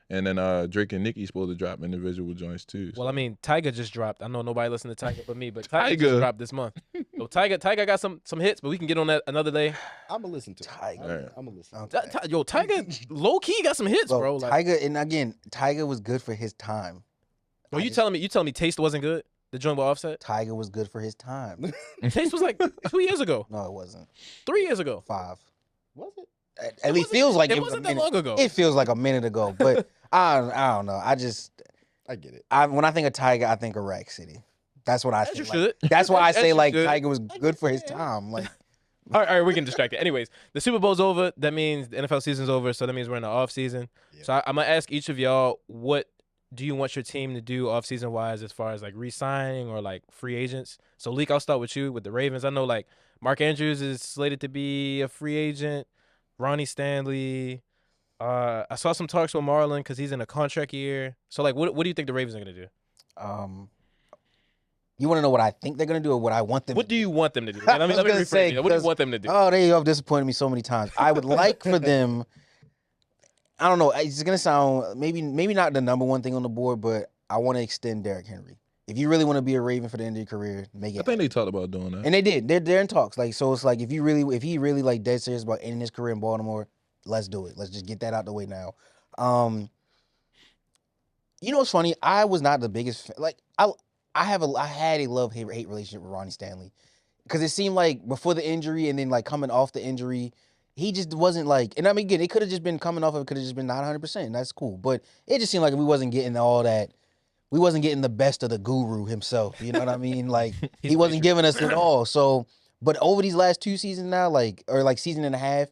And then Drake and Nicki's supposed to drop individual joints too. well, I mean, Tyga just dropped. I know nobody listened to Tyga but me, but Tyga Tyga. just dropped this month. So Tyga got some hits, but we can get on that another day. I'm gonna listen to it. Tyga. I'm gonna listen. Okay. Tyga low key got some hits, bro. Like, Tyga, and again, Tyga was good for his time. bro, I you just- telling me Taste wasn't good? The joint with Offset. Tyga was good for his time. Taste was like 2 years ago, No, it wasn't. 3 years ago. 5. Was it? At least feels like it was wasn't a that minute. long ago. It feels like a minute ago, but I don't know. I get it. When I think of Tyga, I think of Rack City. That's what I As say. you Like, should. that's why I As say you like should. Tyga was good for his time. Like All right, we can distract it. Anyways, the Super Bowl's over. That means the NFL season's over. So that means we're in the off season. Yeah. So I'm gonna ask each of y'all, what do you want your team to do off season wise, as far as like re-signing or like free agents? So Leak, I'll start with you with the Ravens. I know like Mark Andrews is slated to be a free agent. Ronnie Stanley. I saw some talks with Marlon because he's in a contract year. So like, what do you think the Ravens are gonna do? You want to know what I think they're gonna do or what I want them? What to do you want them to do? Let me was gonna rephrase say, it. What do you 'cause- want them to do? Oh, they have disappointed me so many times. I would like for them. I don't know. It's gonna sound maybe not the number one thing on the board, but I want to extend Derrick Henry. If you really want to be a Raven for the end of your career, make it. I think they talked about doing that. And they did. They're in talks. Like, so it's like if he really like dead serious about ending his career in Baltimore, let's do it. Let's just get that out the way now. You know what's funny? I was not the biggest like I had a love-hate relationship with Ronnie Stanley. Because it seemed like before the injury and then like coming off the injury, he just wasn't like, and I mean, again, it could have just been coming off of it, could have just been not 100%. That's cool. But it just seemed like we wasn't getting all that. We wasn't getting the best of the guru himself. You know what I mean? Like, he wasn't giving us it all. So, but over these last 2 seasons now, like, or like season and a half,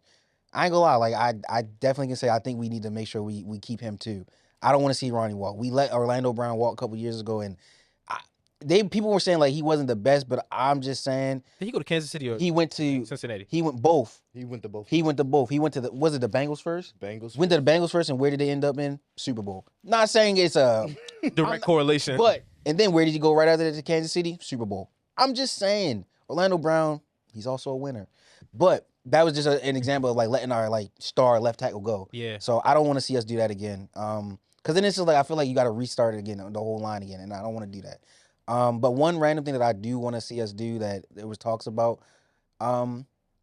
I ain't gonna lie. Like, I definitely can say I think we need to make sure we keep him too. I don't want to see Ronnie walk. We let Orlando Brown walk a couple years ago, and people were saying like he wasn't the best, but I'm just saying Did he go to Kansas City or he went to Cincinnati? He went both. He went to both. He went to both. He went to was it the Bengals first? Bengals. Went to the Bengals first, and where did they end up in? Super Bowl. Not saying it's a Direct correlation. but and then where did he go right after that to Kansas City? Super Bowl. I'm just saying Orlando Brown, he's also a winner. But that was just an example of like letting our like star left tackle go. Yeah. So I don't want to see us do that again. Because then it's just like I feel like you got to restart it again, the whole line again, and I don't want to do that. But one random thing that I do want to see us do that there was talks about,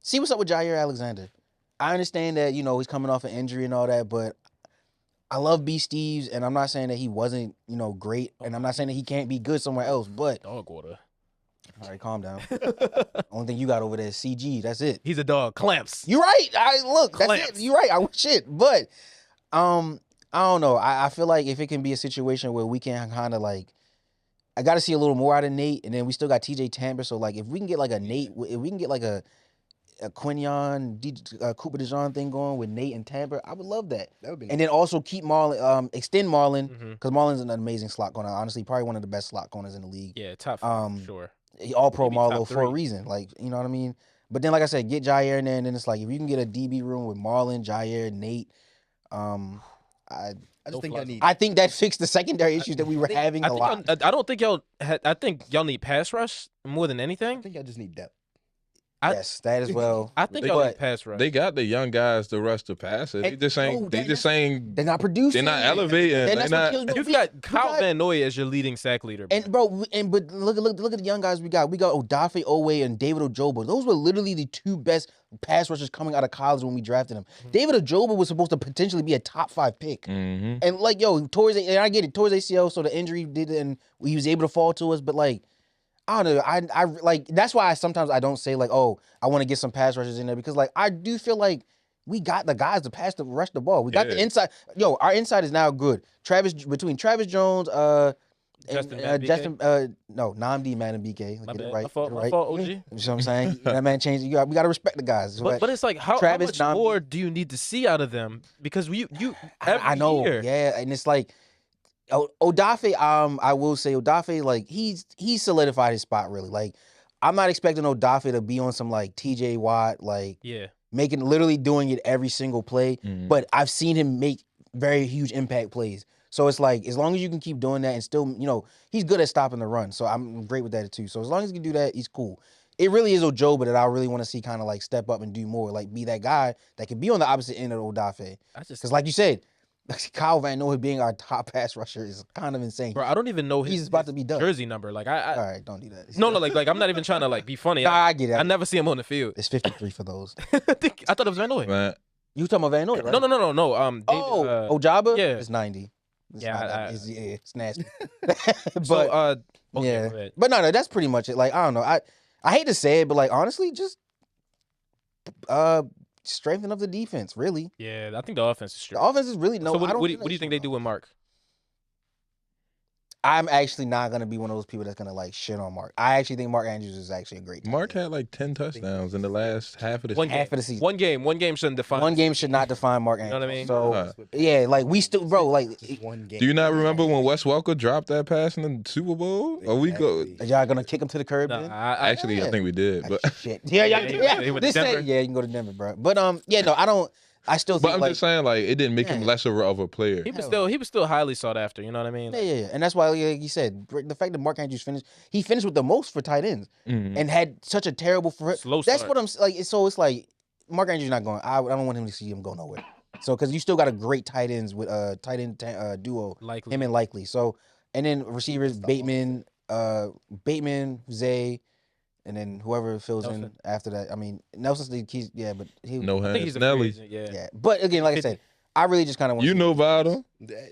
see what's up with Jair Alexander. I understand that, you know, he's coming off an injury and all that, but I love B. Steves, and I'm not saying that he wasn't, you know, great, and I'm not saying that he can't be good somewhere else, but Dog water. all right, calm down. Only thing you got over there is CG. That's it. He's a dog. Clamps. You're right. That's Clamps. it. You're right. I wish it, but I don't know. I feel like if it can be a situation where we can kind of like, I got to see a little more out of Nate, and then we still got TJ Tamper. So like, if we can get like a Nate, if we can get like a Quinion, Cooper DeJean thing going with Nate and Tamper, I would love that. That would be And then also keep Marlon, extend Marlon, Mhm. because Marlon's an amazing slot corner. Honestly, probably one of the best slot corners in the league. Yeah, top 5, sure. All pro Maybe top Marlo for a 3. reason. Like, you know what I mean? But then, like I said, get Jair in there, and then it's like, if you can get a DB room with Marlon, Jair, Nate, I just No think flaws. I need. I think that fixed the secondary issues that we were having a lot. I don't think y'all. I think y'all need pass rush more than I anything. think I just need depth. Yes, that as well. I think They- y'all but need pass rush. They got the young guys to rush the passer. They And- just ain't. no, They that- just ain't. They're not producing. They're not elevating. And They're that's what not. kills me. You've We- got we Kyle got- Van Noy as your leading sack leader. Bro. And bro, but look at the young guys we got. We got Odafe Owe and David Ojobo. Those were literally the 2 best pass rushers coming out of college when we drafted him. David Ojobo was supposed to potentially be a top 5 pick. Mm-hmm. And like, yo, and I get it, towards ACL, so the injury did it, and he was able to fall to us. But like, I don't know, I like that's why sometimes I don't say like, oh, I want to get some pass rushers in there, because like I do feel like we got the guys to rush the ball. We got the Yeah. inside. Yo, our inside is now good. Between Travis Jones, Justin Justin, Madden no, Namdi Madden BK. My Get bad. it right. My fault, get it my right. fault, OG. You know what I'm saying? That man changed. We got to respect the guys. But it's like how Travis much Namdi- more do you need to see out of them? Because you I every know, year, yeah, and it's like Odafe. I will say Odafe, like he's solidified his spot really. Like I'm not expecting Odafe to be on some like TJ Watt, like yeah. literally doing it every single play. Mhm. But I've seen him make very huge impact plays. So it's like as long as you can keep doing that and still, you know, he's good at stopping the run. So I'm great with that too. So as long as he can do that, he's cool. It really is Ojoba that I really want to see kind of like step up and do more, like be that guy that can be on the opposite end of Odafe. I just, Because like you said, Kyle Van Noy being our top pass rusher is kind of insane. bro, I don't even know He's about to be done. jersey number. Like I All right, don't do that. no, like I'm not even trying to like be funny. Nah, I get it. I never see him on the field. It's 53 for those. I thought it was Van Noy. Man, You talking about Van Noy, right? No. David, Ojaba? yeah. It's 90. It's Yeah, not that- I- it's nasty. So but okay, yeah, go ahead. but no, that's pretty much it. Like I don't know, I hate to say it, but like honestly, just strengthen up the defense. Really, Yeah, I think the offense is the straight. offense is really no. So I don't what do you think they do with Mark? I'm actually not gonna be one of those people that's gonna like shit on Mark. I actually think Mark Andrews is actually a great. Mark had like 10 touchdowns in the last half of the One season. half of the season. One game shouldn't define. One game should not define Mark You Andrews. know what I mean? So Alright. yeah, like we still, bro. Like, Just one game. Do you not remember when Wes Welker dropped that pass in the Super Bowl? Or we go? Exactly. are y'all gonna kick him to the curb? Nah, then? Actually, yeah. I think we did, but Shit. Yeah, Yeah, he went to This Denver. ain't- yeah, you can go to Denver, bro. But yeah, no, I don't. I still think I'm like, just saying like it didn't make him Yeah. lesser of a player. he was still highly sought after. You know what I mean? yeah, and that's why, like you said, the fact that Mark Andrews he finished with the most for tight ends, Mhm. and had such a terrible Slow That's start. what I'm like. So it's like Mark Andrews not going. I don't want him to see him go nowhere. So because you still got a great tight ends with tight end duo, Likely. him and Likely. So and then receivers Bateman, Zay, and then whoever fills in Nelson. after that. I mean, Nelson's the key. Yeah, but he. No I think hands, he's a free Nelly. agent. Yeah. Yeah, but again, like I said, I really just kind of want. You know about him.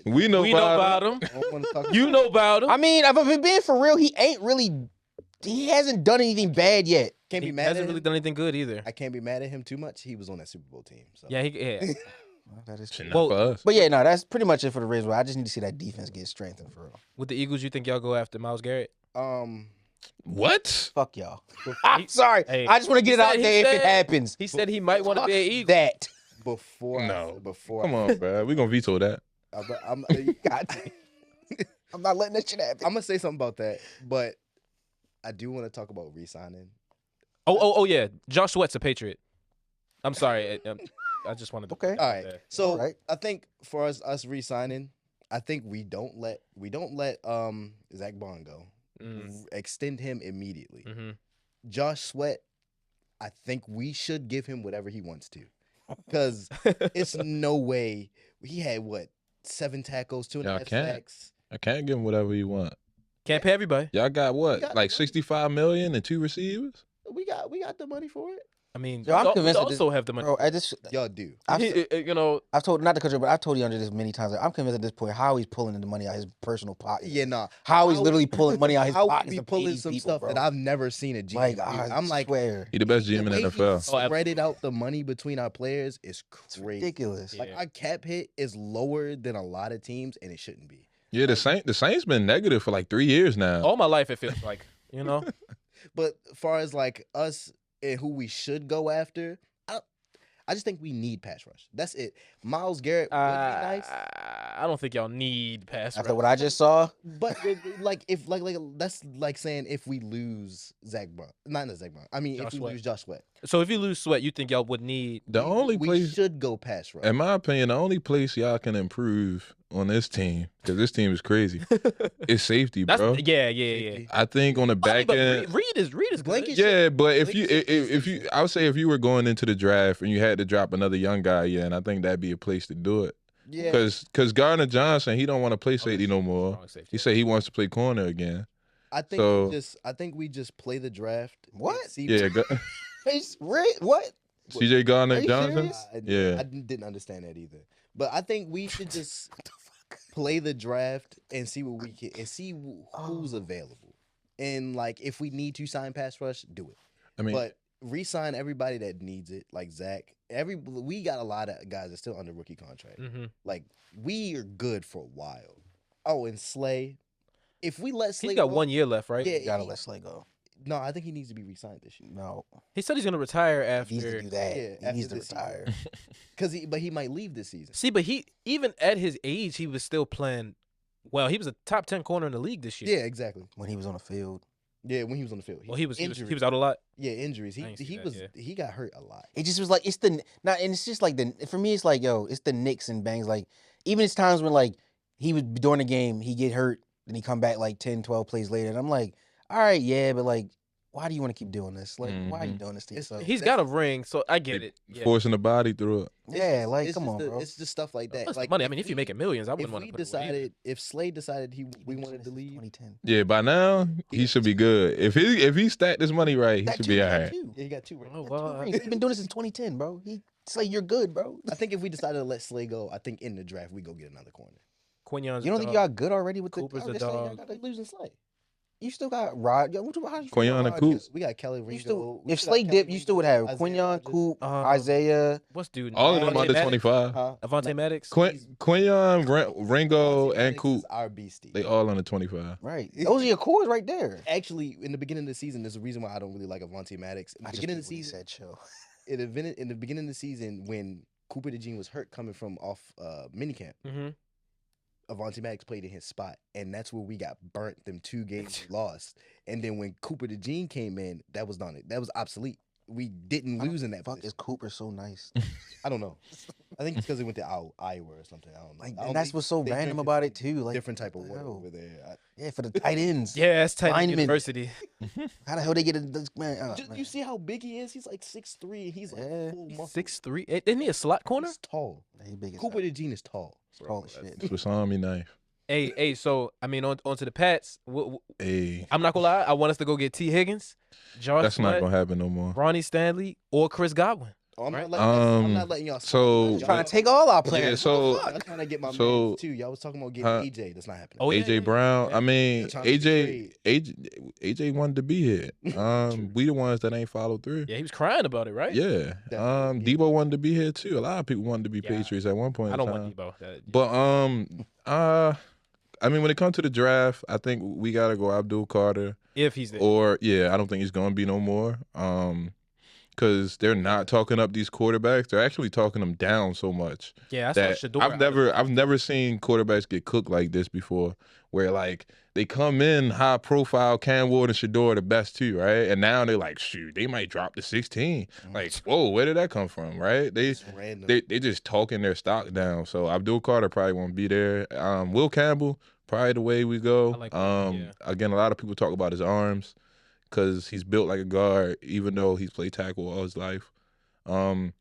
We know We know about about him. him. I don't wanna talk You know about him. I mean, if I'm being for real, he ain't really. He hasn't done anything bad yet. Can't be He mad at hasn't him. really done anything good either. I can't be mad at him too much. He was on that Super Bowl team. So. Yeah, yeah. Well, that is true. Not Well, for us. But yeah, no, that's pretty much it for the Ravens. I just need to see that defense get strengthened for real. With the Eagles, you think y'all go after Myles Garrett? What? Fuck y'all. I'm sorry. Hey, I just want to get it out he there if it said- happens. He said he might want to Fuck be an Eagle. that. Before No. before Come on, bro. We gonna veto that. I'm God damn. I'm not letting that shit happen. gonna say something about that, but I do want to talk about re-signing. Oh, yeah. Josh Sweat's a Patriot. I'm sorry. I just wanted to. Okay. All right. So All right. I think for us re-signing, I think we don't let Zach Bond go. Extend him immediately. Mm-hmm. Josh Sweat, I think we should give him whatever he wants to, because it's no way he had 7 tackles, 2.5 Y'all can't. sacks. I can't give him whatever you want. Can't pay everybody. Y'all got what? got Like the money. 65 million and 2 receivers? We got the money for it. I mean, Yo, I'm we convinced that this- also have the money. Bro, I just Y'all do. You know, I've told not to cut you, but I've told you under this many times. Like, I'm convinced at this point how he's pulling the money out of his personal pocket. Yeah, nah. How he's literally pulling money out his How pocket. we be pulling some stuff that I've never seen a GM like. do. I I'm like, swear, He the best GM in the the way he NFL. spread out the money between our players is it's crazy. ridiculous. Yeah. Like our cap hit is lower than a lot of teams, and it shouldn't be. Yeah, the Saints been negative for like 3 years now. all my life it feels like, you know. But as far as like us and who we should go after, I just think we need pass rush. That's it. Miles Garrett would be nice, I don't think y'all need pass After rush. what I just saw, but like if like that's like saying if we lose Zach Brown, not Zach Brown. I mean, Josh if we Sweat. lose Josh Sweat, So if you lose Sweat, you think y'all would need? The only we place, should go pass rush. in my opinion, the only place y'all can improve on this team, because this team is crazy, is safety, That's bro. yeah. I think on the back But end. Reed is good. Blanket- Yeah, but if Like you you said, if you, I would say if you were going into the draft and you had to drop another young guy, yeah, and I think that'd be a place to do it. Yeah, Because Gardner Johnson, he don't want to play safety no more. Strong safety. He said he wants to play corner again. I think so- I think we just play the draft. and What? see Yeah, he's what? CJ Gardner Are you Johnson. serious? Yeah. I didn't understand that either. But I think we should just play the draft and see what we can and see who's available. And like if we need to sign pass rush, do it. I mean, But re-sign everybody that needs it, like Zach. We got a lot of guys that's still under rookie contract. Mm-hmm. Like we are good for a while. Oh, and Slay. If we let Slay He's got go- 1 year left, right? Yeah, You gotta let Slay go. No, I think he needs to be re-signed this year. No, He said he's gonna retire he needs to after. do that. Yeah, he after needs to this season. retire. But he might leave this season. See, but he even at his age, he was still playing. Well, he was a top 10 corner in the league this year. Yeah, exactly. When he was on the field, Yeah, when he was on the field. Well, he was injury. out a lot. Yeah, injuries. I ain't see He that, was yeah. he got hurt a lot. it just was like it's the not, and it's just like the for me, it's like yo, it's the nicks and bangs. Like even it's times when like he would during the game he get hurt, then he come back like 10, 12 plays later, and I'm like, all right, yeah, but like, why do you want to keep doing this? Like, why are you doing this to yourself? He's got a ring, so I get it. Yeah. forcing the body through it. Yeah, like It's come just on, bro. It's just stuff like that. That's Like money. I mean, if you're making millions, I if wouldn't want we to put it away either. decided, if Slade decided we wanted to leave, 2010. Yeah, by now he should be good. If he stacked his money right, he That should dude be all got right. two. yeah, he got 2 rings. Oh, Got well, two rings. He's been doing this since 2010, bro. It's like you're good, bro. I think if we decided to let Slade go, I think in the draft we go get another corner. Quinion's You don't a think dog. y'all good already with the Cooper's a this ain't- y'all dog. gotta- Like losing Slade. You still got Rod. Yo, how you Quinyon and Rodgers? Coop. We got Kelly You Ringo. still, we if still got Slade Kelly dipped, you still would Ringo, have Isaiah Quinyon, Rodgers. Coop, Um, Isaiah. What's dude? All of Avonte them under Maddox? 25. Huh? Avonte Maddox. Quinyon, Ringo, Avonte and Maddox Coop. is our beastie. They all under 25. Right. Those are your cores right there. Actually, in the beginning of the season, there's a reason why I don't really like Avonte Maddox. In the beginning of the season, said chill. in the beginning of the season, when Cooper DeJean was hurt coming from off minicamp, Mm-hmm. Avonte Maddox played in his spot, and that's where we got burnt. Them 2 games we lost, and then when Cooper DeJean came in, that was done. That was obsolete. We didn't lose in that. Fuck, position. is Cooper so nice? I don't know. I think it's because he went to Iowa or something. I don't know. Like, I don't and that's think what's so they random drink about it different- too. Like, different type of what the water hell? over there. Yeah, for the tight ends. Yeah, that's tight end Lineman. university. How the hell they get it? This man, oh, Just, man. you see how big he is? He's like 6'3", and he's like Yeah. full muscle. 6'3". Isn't he a slot corner? He's tall. He big as Cooper hell. DeJean is tall. Tall as shit. Swiss Army knife. Hey, so I mean, on to the Pats. Hey, I'm not gonna lie. I want us to go get T. Higgins, Josh that's not Sweat, gonna happen no more. Ronnie Stanley, or Chris Godwin. Oh, I'm, Right. I'm not letting y'all. So- y'all Trying to take all our Yeah, players. so I'm trying to get my so- man too. Y'all was talking about getting Huh? AJ. That's not happening. Oh, yeah, AJ yeah, Brown. yeah. I mean, They're trying to AJ wanted to be here. We the ones that ain't followed through. Yeah, he was crying about it, right? Yeah. Definitely. Debo wanted to be here too. A lot of people wanted to be Yeah. Patriots at one point. I in don't time. want Debo. But I mean, when it comes to the draft, I think we gotta go Abdul Carter. If he's there. Or I don't think he's gonna be no more. Because they're not talking up these quarterbacks. They're actually talking them down so much. Yeah, I that saw Shador. I've never seen quarterbacks get cooked like this before, where like they come in high profile, Cam Ward and Shador are the best too, right? And now they're like, shoot, they might drop to 16. Like, whoa, where did that come from, right? It's random. They just talking their stock down. So Abdul Carter probably won't be there. Will Campbell, probably the way we go. I like that, yeah. Again, a lot of people talk about his arms because he's built like a guard, even though he's played tackle all his life. I'm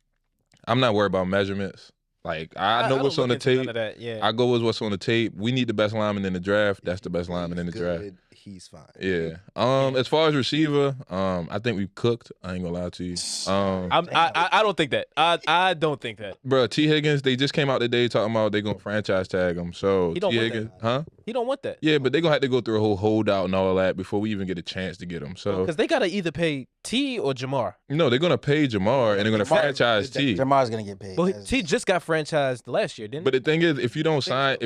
not worried about measurements. Like I know don't what's on the look into none tape. of that, yeah. I go with what's on the tape. We need the best lineman in the draft. That's the best lineman in the draft. Good, he's fine. Yeah. As far as receiver, I think we've cooked. I ain't gonna lie to you. I don't think that. I don't think that. Bro, T. Higgins, they just came out today talking about they gonna franchise tag him. So He don't T. want Higgins, that. huh? He don't want that. Yeah, but they gonna have to go through a whole holdout and all that before we even get a chance to get him. So Because they gotta either pay T or Jamar. no, they're gonna pay Jamar and they're gonna franchise T. Jamar's gonna get paid. But That's- T just got franchised last year, didn't But the thing is, if you don't sign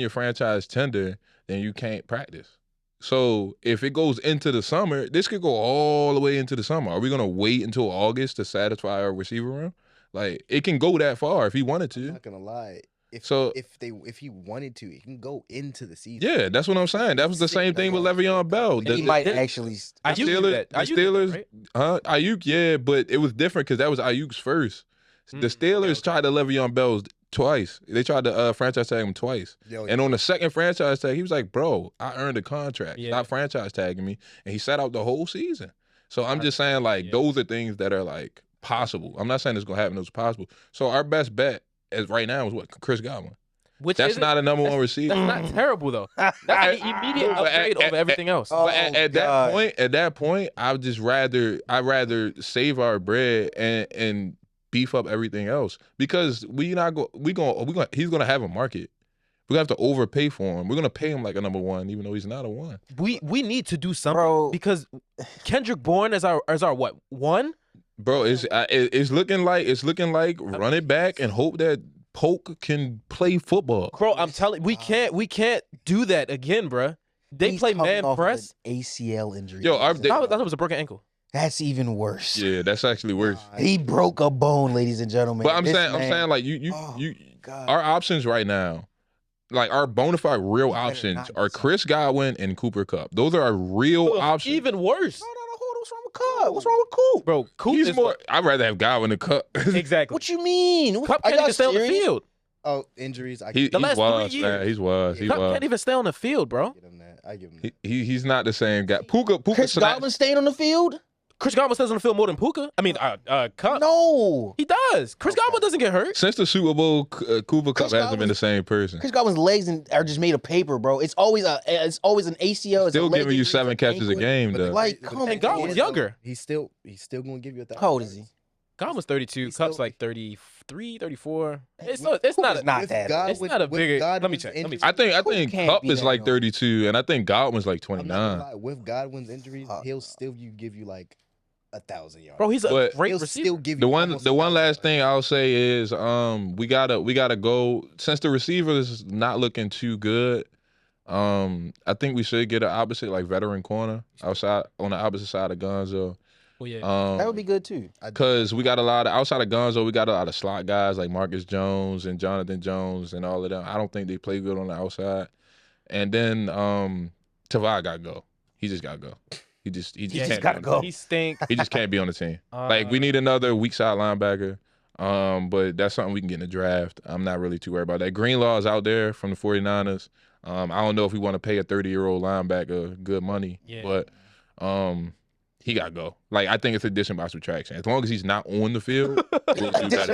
your franchise tender, then you can't practice. So if it goes into the summer, this could go all the way into the summer. Are we gonna wait until August to satisfy our receiver room? Like it can go that far if he wanted I'm to. not gonna lie. If he wanted to, it can go into the season. Yeah, that's what I'm saying. That was the same thing with Le'Veon Bell. he The- might the- actually. Ayuk did Steelers- that. the Ayuk did that, Steelers- right? Ayuk, yeah, but it was different because that was Ayuk's first. The Steelers okay. tried to Le'Veon Bell's twice. They tried to franchise tag him twice. Yo, And on the second franchise tag, he was like, bro, I earned a contract. Yeah. Stop franchise tagging me. And he sat out the whole season. So I'm just saying, like, Yeah. those are things that are, like, possible. I'm not saying it's going to happen. It's possible. So our best bet as right now is what? Chris Godwin. Which That's isn't- not a number one That's receiver. not terrible though. That's an immediate But upgrade over everything else. Oh, But at God. that point, I'd rather save our bread and beef up everything else because he's gonna have a market. We're gonna have to overpay for him. We're gonna pay him like a number one, even though he's not a one. We need to do something Bro. because Kendrick Bourne is our what one? Bro, it's looking like run it back and hope that Polk can play football. Bro, I'm telling we can't do that again, bruh. They He's play coming man off of press. an ACL injury. Yo, I thought it was a broken ankle. That's even worse. Yeah, that's actually worse. He broke a bone, ladies and gentlemen. But I'm This saying man- like you Oh, God. our options right now, like our bona fide real You better options not are do Chris Godwin and Cooper Kupp. Those are our real options. Even worse, No, hold on. What's wrong with Coop? What's wrong with Coop? bro. Coop He's is more. I'd rather have Godwin than Kupp. exactly. What you mean? Cup Are can't y'all even stay on the serious? field. Oh, injuries. He The last 3 was, years. man. He was. He Cup was. can't even stay on the field, bro. give him that. I give him that. He's not the same guy. Puka Chris snapped- Godwin staying on the field? Chris Godwin stays on the field more than Puka. I mean, Cup. No. He does. Chris Godwin doesn't get hurt. Since the Super Bowl, Cooper Kupp Chris hasn't been Godwin- the same person. Chris Godwin's legs are just made of paper, bro. It's always an ACL. It's Still a leg giving you injury, 7 it's an catches a ankle. game But the- though. Like, but come the on. thing Godwin's is, younger. He's still gonna give you 1,000. How old is he? Godwin's 32. He's Cup's still- like 34. 33, 34. It's Who- not. It's who not. is A, not With that. God- it's with- not a with bigger. Let me Godwin's check. Let me injuries- check. I think can't Cup be is that like young? 32, and I think Godwin's like I'm not gonna 29. lie. With Godwin's injuries, Fuck he'll no. still give you like 1,000 yards. Bro, he's a But- great he'll receiver. still give you The one almost the one 1,000 last yards. thing I'll say is we gotta go, since the receiver is not looking too good. I think we should get an opposite, like, veteran corner outside on the opposite side of Gonzo. Oh yeah. That would be good too. Because we got a lot of, outside of Gonzo, we got a lot of slot guys like Marcus Jones and Jonathan Jones and all of them. I don't think they play good on the outside. And then Tavai got to go. He just got to go. He just Yeah, can't gotta be on the go. team. He stink. He just can't be on the team. Like, we need another weak side linebacker. But that's something we can get in the draft. I'm not really too worried about that. Greenlaw is out there from the 49ers. I don't know if we want to pay a 30-year-old linebacker good money, Yeah. but he got to go. Like, I think it's addition by subtraction. As long as he's not on the field, we'll do better.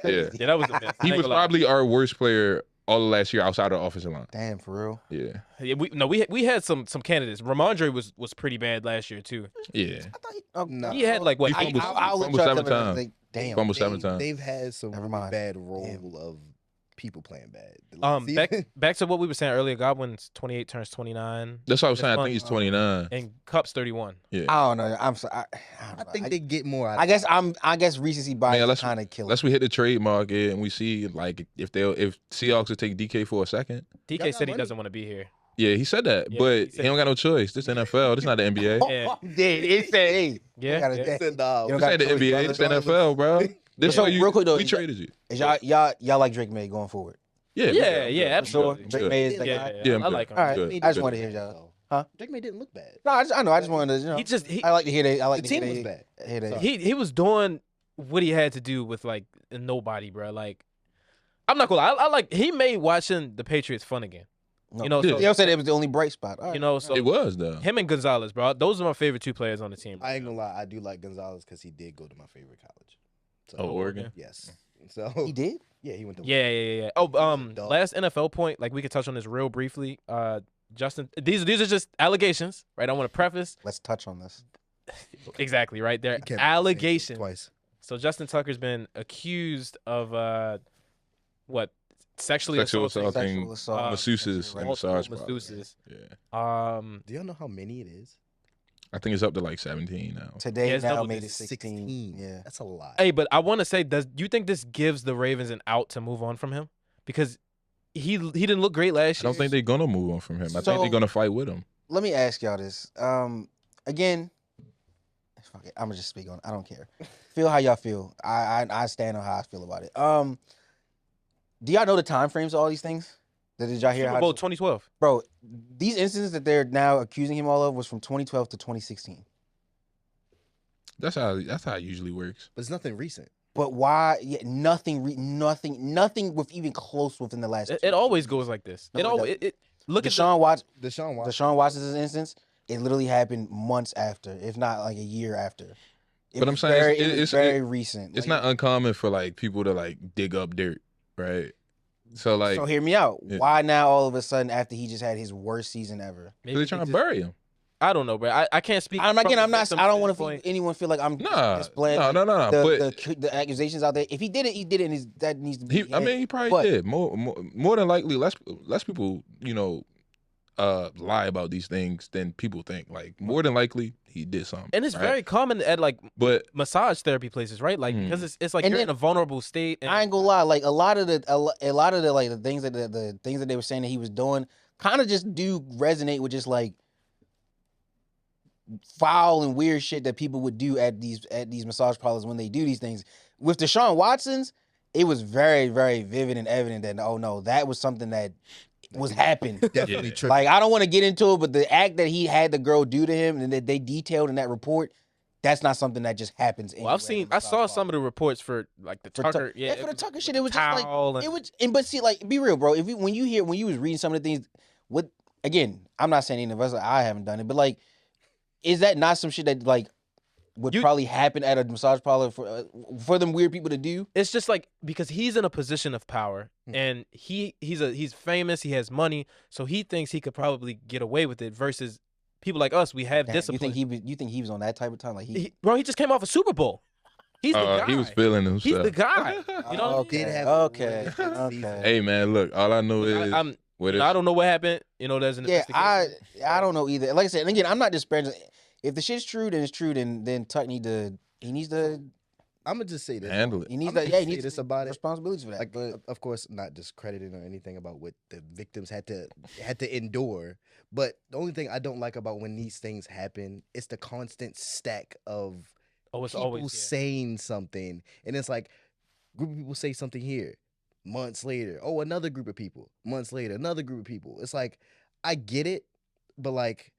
Yeah. Yeah, that was a miss. He was probably our worst player all of last year outside of the offensive line. Damn, for real. Yeah. Yeah, we had some candidates. Ramondre was pretty bad last year too. Yeah. I thought Nah. He had like what? He eight- fumbled- I'll let fumbled y'all 7 tell me, times. like, damn. Fumbled 7 times. They've had some Never really mind. bad role of people playing bad. The last season. back to what we were saying earlier. Godwin's 28, turns 29, That's what I was saying. I This think he's 29. and Cup's 31. Yeah. I don't know. I'm sorry. I don't I know. think they get more out I of guess I guess recency bias let's- kind of kills. Unless we hit the trade market and we see, like, if Seahawks would take DK for a second. DK got said he money. doesn't want to be here. Yeah, he said that, Yeah, but he he, said- don't got no choice. This NFL. This not the NBA. Yeah. It said, hey, Yeah, gotta- yeah. Hey, Said, nah, you don't This got ain't the choice, NBA. brother. It's the NFL, bro. This So, why you, real quick, though, we traded you. is y'all like Drake May going forward? Yeah, Yeah, we yeah, good. absolutely. Good. Drake May is the Yeah, guy. yeah, Yeah, I I'm like good. him. All right, Good. I just Good. want to hear y'all. Huh? Drake May didn't look bad. No, I know. I just wanted to. He I like to hear that. I like The to hear team was that. bad. Hear that. Sorry. he was doing what he had to do with like nobody, bro. Like, I'm not gonna lie. I like he made watching the Patriots fun again. No. You know, Yeah. so, Y'all said it was the only bright spot. All right. you know, so It was, though. him and Gonzalez, bro. Those are my favorite two players on the team. I ain't gonna lie, I do like Gonzalez because he did go to my favorite college. So, Oh, Oregon? Yes. So He did. yeah, he went to Yeah. Oh, dog. last NFL point, like we could touch on this real briefly. Justin, these are just allegations, right? I want to preface Let's touch on this. exactly right. They're He can't say it allegations. twice. So Justin Tucker's been accused of what sexually Sexual assaulting assault. Sexual assault. Masseuses and multiple massage parlors. masseuses. Yeah. Do y'all know how many it is? I think it's up to like 17 now. Today Yeah, it's now double made it digits. 16. Yeah. That's a lot. Hey, but I want to say, do you think this gives the Ravens an out to move on from him? Because he didn't look great I last year. don't think they're going to move on from him. I think So- they're going to fight with him. Let me ask y'all this. Again, fuck it. I'm gonna just speak on it. I don't care. Feel how y'all feel. I stand on how I feel about it. Do y'all know the time frames of all these things? Did y'all hear Super how Bowl 2012. bro, these incidents that they're now accusing him all of was from 2012 to 2016. That's how it usually works. But it's nothing recent. But why? Yeah, nothing with even close within the last. It always goes like this. No, It it always look at Deshaun Watson. Deshaun Watson. Deshaun Watson's instance. It literally happened months after, if not like a year after. It But I'm was saying very, it's- it was it's- very recent. It's Like, not uncommon for like people to like dig up dirt, right? So like so hear me out. Yeah. Why now all of a sudden after he just had his worst season ever? they're trying to bury him. I don't know, bro. I can't speak. I'm from again. the I'm not. victim I don't want standpoint. anyone feel like I'm Nah, displaying no. the accusations out there. If he did it, he did it. And that needs to be. I mean, he probably But- did. More than likely, less people, lie about these things than people think. Like, more than likely, he did something. And it's right? very common at like But massage therapy places, right? Like because it's like And you're then- in a vulnerable state. And I ain't gonna lie. Like a lot of the like the things that they were saying that he was doing kind of just do resonate with just like foul and weird shit that people would do at these massage parlors when they do these things. With Deshaun Watson's, it was very, very vivid and evident that oh no, that was something that was happened. Definitely Yeah. tripping. Like I don't want to get into it, but the act that he had the girl do to him and that they detailed in that report, that's not something that just happens. well, I saw some of the reports for like the Tucker. yeah, for the Tucker shit, it was just towel like and- it was. But see, like, be real, bro. When you was reading some of the things, what again? I'm not saying any of us. I haven't done it, but like, is that not some shit that like would probably happen at a massage parlor for them weird people to do? It's just like because he's in a position of power and he's famous, he has money, so he thinks he could probably get away with it versus people like us. We have Damn, discipline. you think he was on that type of time? Like he Bro, he just came off a Super Bowl. He's the guy. He was feeling himself. He's the guy. You know what I mean? Did have Okay. a really good Okay. season. Hey man, look, all I know is I'm. what I don't know what happened. There's an Yeah, investigation. I don't know either. Like I said, and again, I'm not disparaging. If the shit's true, then it's true. Then Tuck needs to I'm gonna just say this. handle it. he needs I'ma to just yeah he say needs this to about take it. responsibilities for that. Like, But of course, not discrediting or anything about what the victims had to endure. But the only thing I don't like about when these things happen, it's the constant stack of It's people always saying something, and it's like group of people say something here, months later, oh, another group of people, months later, another group of people. It's like I get it, but like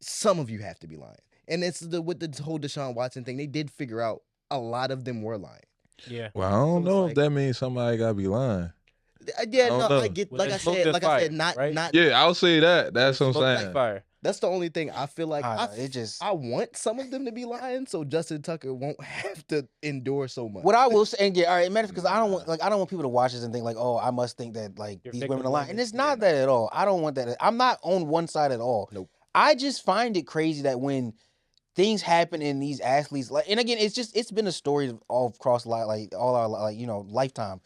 some of you have to be lying, and it's with the whole Deshaun Watson thing. They did figure out a lot of them were lying. Yeah. Well, I don't it's know like- if that means somebody gotta be lying. Yeah, I don't no, know. I get. Well, Like there's I smoke, said, there's like I fire, said, not right? not. Yeah, I'll say that. That's what I'm Smoke, saying. fire. That's the only thing I feel like. I don't know, it just I want some of them to be lying, so Justin Tucker won't have to endure so much. what I will say, and yeah, all right, matter because I don't want people to watch this and think like, oh, I must think that like You're these victim women are lying, and blaming. it's not that at all. I don't want that. I'm not on one side at all. Nope. I just find it crazy that when things happen in these athletes, like, and again, it's been a story all across like all our lifetime.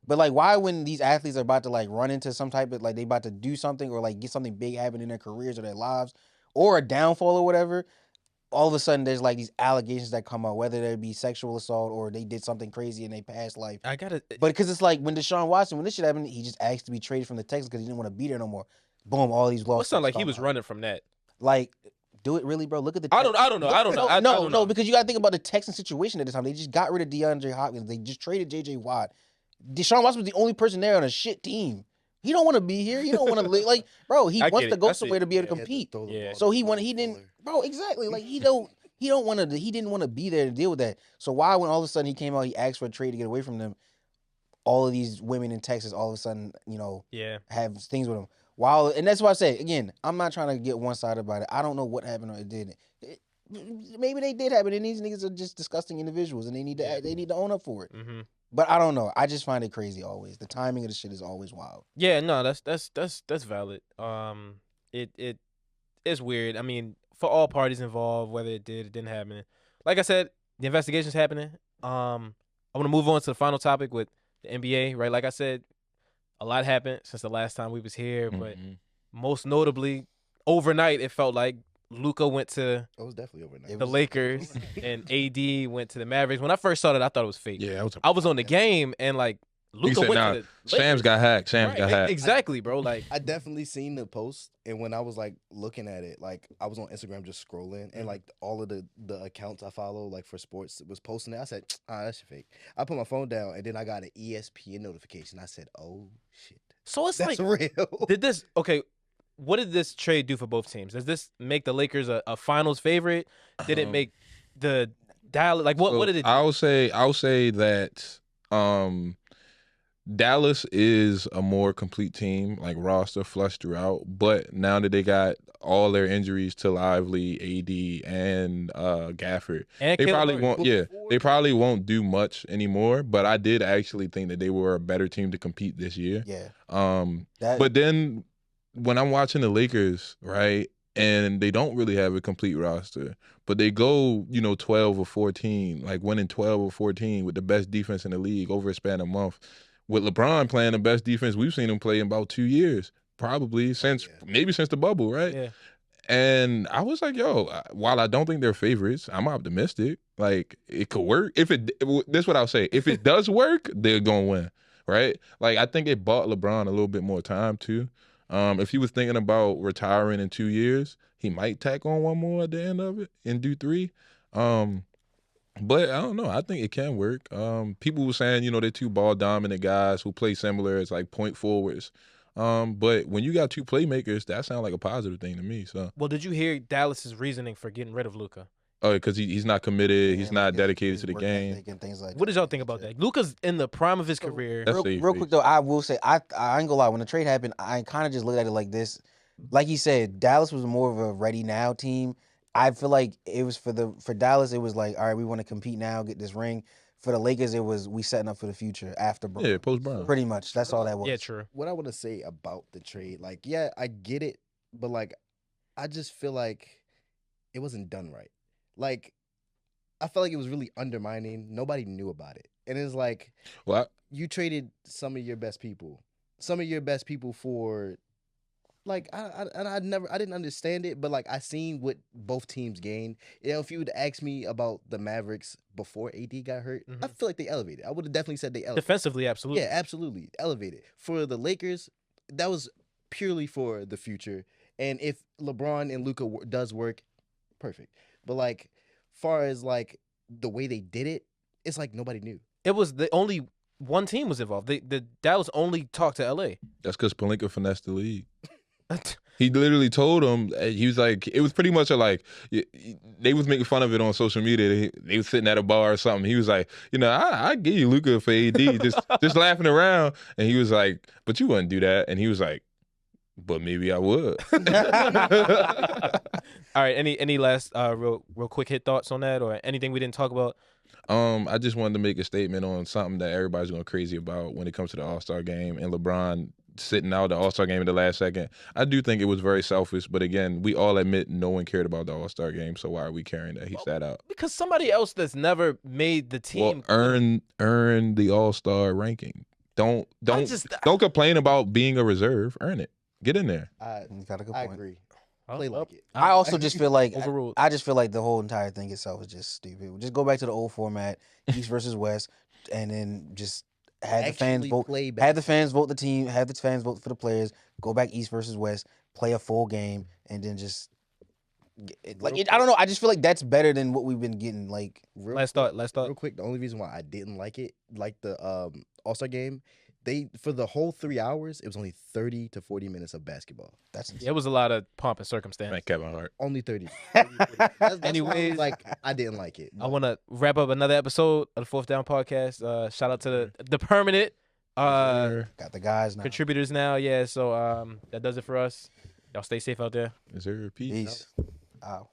But like, why when these athletes are about to like run into some type of like they about to do something or like get something big happen in their careers or their lives or a downfall or whatever, all of a sudden there's like these allegations that come out, whether they be sexual assault or they did something crazy in their past life. I gotta. But because it's like when Deshaun Watson, when this shit happened, he just asked to be traded from the Texans because he didn't want to be there no more. Boom, all these Well, lawsuits. it's not like he come was out. running from that. Like, do it really, bro? Look at the. I don't know. I don't know. I No, don't know. because you got to think about the Texans situation at the time. They just got rid of DeAndre Hopkins. They just traded J.J. Watt. Deshaun Watson was the only person there on a shit team. He don't want to be here. He don't want to live. Like, bro, he I wants get to it. go I see somewhere it. to be able to Yeah, compete. throw the Yeah. ball So to he Will didn't, Fuller. bro. Exactly. Like he don't want to. He didn't want to be there to deal with that. So why, when all of a sudden he came out, he asked for a trade to get away from them. All of these women in Texas, all of a sudden, Yeah. have things with him. While, and that's why I say again, I'm not trying to get one sided about it. I don't know what happened or it didn't. Maybe they did happen, and these niggas are just disgusting individuals, and they need to own up for it. Mm-hmm. But I don't know. I just find it crazy always. The timing of the shit is always wild. Yeah. No. That's valid. It is weird. I mean, for all parties involved, whether it didn't happen. Like I said, the investigation's happening. I want to move on to the final topic with the NBA. Right. Like I said, a lot happened since the last time we was here, but Mhm. most notably, overnight it felt like Luka went to It was definitely overnight. It the was- Lakers and AD went to the Mavericks. When I first saw that, I thought it was fake. Yeah, I was on the game and like He Luka said, went nah, to the Shams Lakers. got hacked. Shams Right, got hacked. exactly, bro. Like, I definitely seen the post, and when I was like looking at it, like I was on Instagram just scrolling, and like all of the accounts I follow, like for sports, was posting it. I said, that's fake. I put my phone down, and then I got an ESPN notification. I said, oh shit, so it's that's like, real. what did this trade do for both teams? Does this make the Lakers a finals favorite? Did it make the Dallas like what did it do? I'll say that Dallas is a more complete team, like roster flushed throughout. But now that they got all their injuries to Lively, AD, and Gafford, And they Caleb probably Murray. won't. Yeah, they probably won't do much anymore. But I did actually think that they were a better team to compete this year. Yeah. But then when I'm watching the Lakers, right, and they don't really have a complete roster, but they go, 12 or 14, like winning 12 or 14 with the best defense in the league over a span of a month. With LeBron playing the best defense we've seen him play in about 2 years, probably maybe since the bubble, right? Yeah. And I was like, yo, while I don't think they're favorites, I'm optimistic. Like, it could work. This is what I'll say. If it does work, they're going to win, right? Like, I think it bought LeBron a little bit more time, too. If he was thinking about retiring in 2 years, he might tack on one more at the end of it and do 3. But I don't know. I think it can work. People were saying, they're 2 ball dominant guys who play similar as like point forwards. But when you got 2 playmakers, that sounds like a positive thing to me. So, Well, did you hear Dallas's reasoning for getting rid of Luka? because he's not committed, he's Yeah, not like dedicated his to the work game. ethic and things like What did that. y'all think about that? Luka's in the prime of his career. That's Real quick though, I will say I ain't gonna lie. When the trade happened, I kind of just looked at it like this. Like you said, Dallas was more of a ready now team. I feel like it was for Dallas. It was like, all right, we want to compete now, get this ring. For the Lakers, it was we setting up for the future after Brown. Yeah, post Brown. Pretty much. That's all that was. Yeah, true. What I want to say about the trade, like, yeah, I get it, but like, I just feel like it wasn't done right. Like, I felt like it was really undermining. Nobody knew about it, and it's like Well, you traded some of your best people, for like I didn't understand it, but like I seen what both teams gained. You know, if you would ask me about the Mavericks before AD got hurt, I feel like they elevated. I would have definitely said they elevated. Defensively, absolutely. Yeah, absolutely elevated. For the Lakers, that was purely for the future. And if LeBron and Luca does work, perfect. But like, far as like the way they did it, it's like nobody knew. It was the only one team was involved. The Dallas only talked to LA. that's because Pelinka finessed the league. He literally told him, he was like, it was pretty much they was making fun of it on social media. They was sitting at a bar or something. He was like, I give you Luka for AD, just laughing around. And he was like, but you wouldn't do that. And he was like, but maybe I would. All right. Any last real quick hit thoughts on that, or anything we didn't talk about? I just wanted to make a statement on something that everybody's going crazy about when it comes to the All-Star game and LeBron sitting out the All-Star game in the last second. I do think it was very selfish, but again, we all admit no one cared about the All-Star game, so why are we caring that he sat out? Because somebody else that's never made the team Earn the All-Star ranking. Don't complain about being a reserve. Earn it. Get in there. You got a good I point. agree. Play like it. I also just feel like Overruled. I just feel like the whole entire thing itself is just stupid. Just go back to the old format, East versus West, and then just have the fans Actually vote. play Have the fans vote the team. Have the fans vote for the players. Go back East versus West. Play a full game, and then just I don't know. I just feel like that's better than what we've been getting. Like Let's start. Real quick, the only reason why I didn't like it, like the All-Star game, for the whole 3 hours, it was only 30 to 40 minutes of basketball. that's It was a lot of pomp and circumstance. Thank Kevin Hart. Only 30. That's Anyways, like I didn't like it. I want to wrap up another episode of the Fourth Down Podcast. Shout out to the permanent got the guys now. contributors now. Yeah, so that does it for us. Y'all stay safe out there. Is there a peace? Peace. Ow.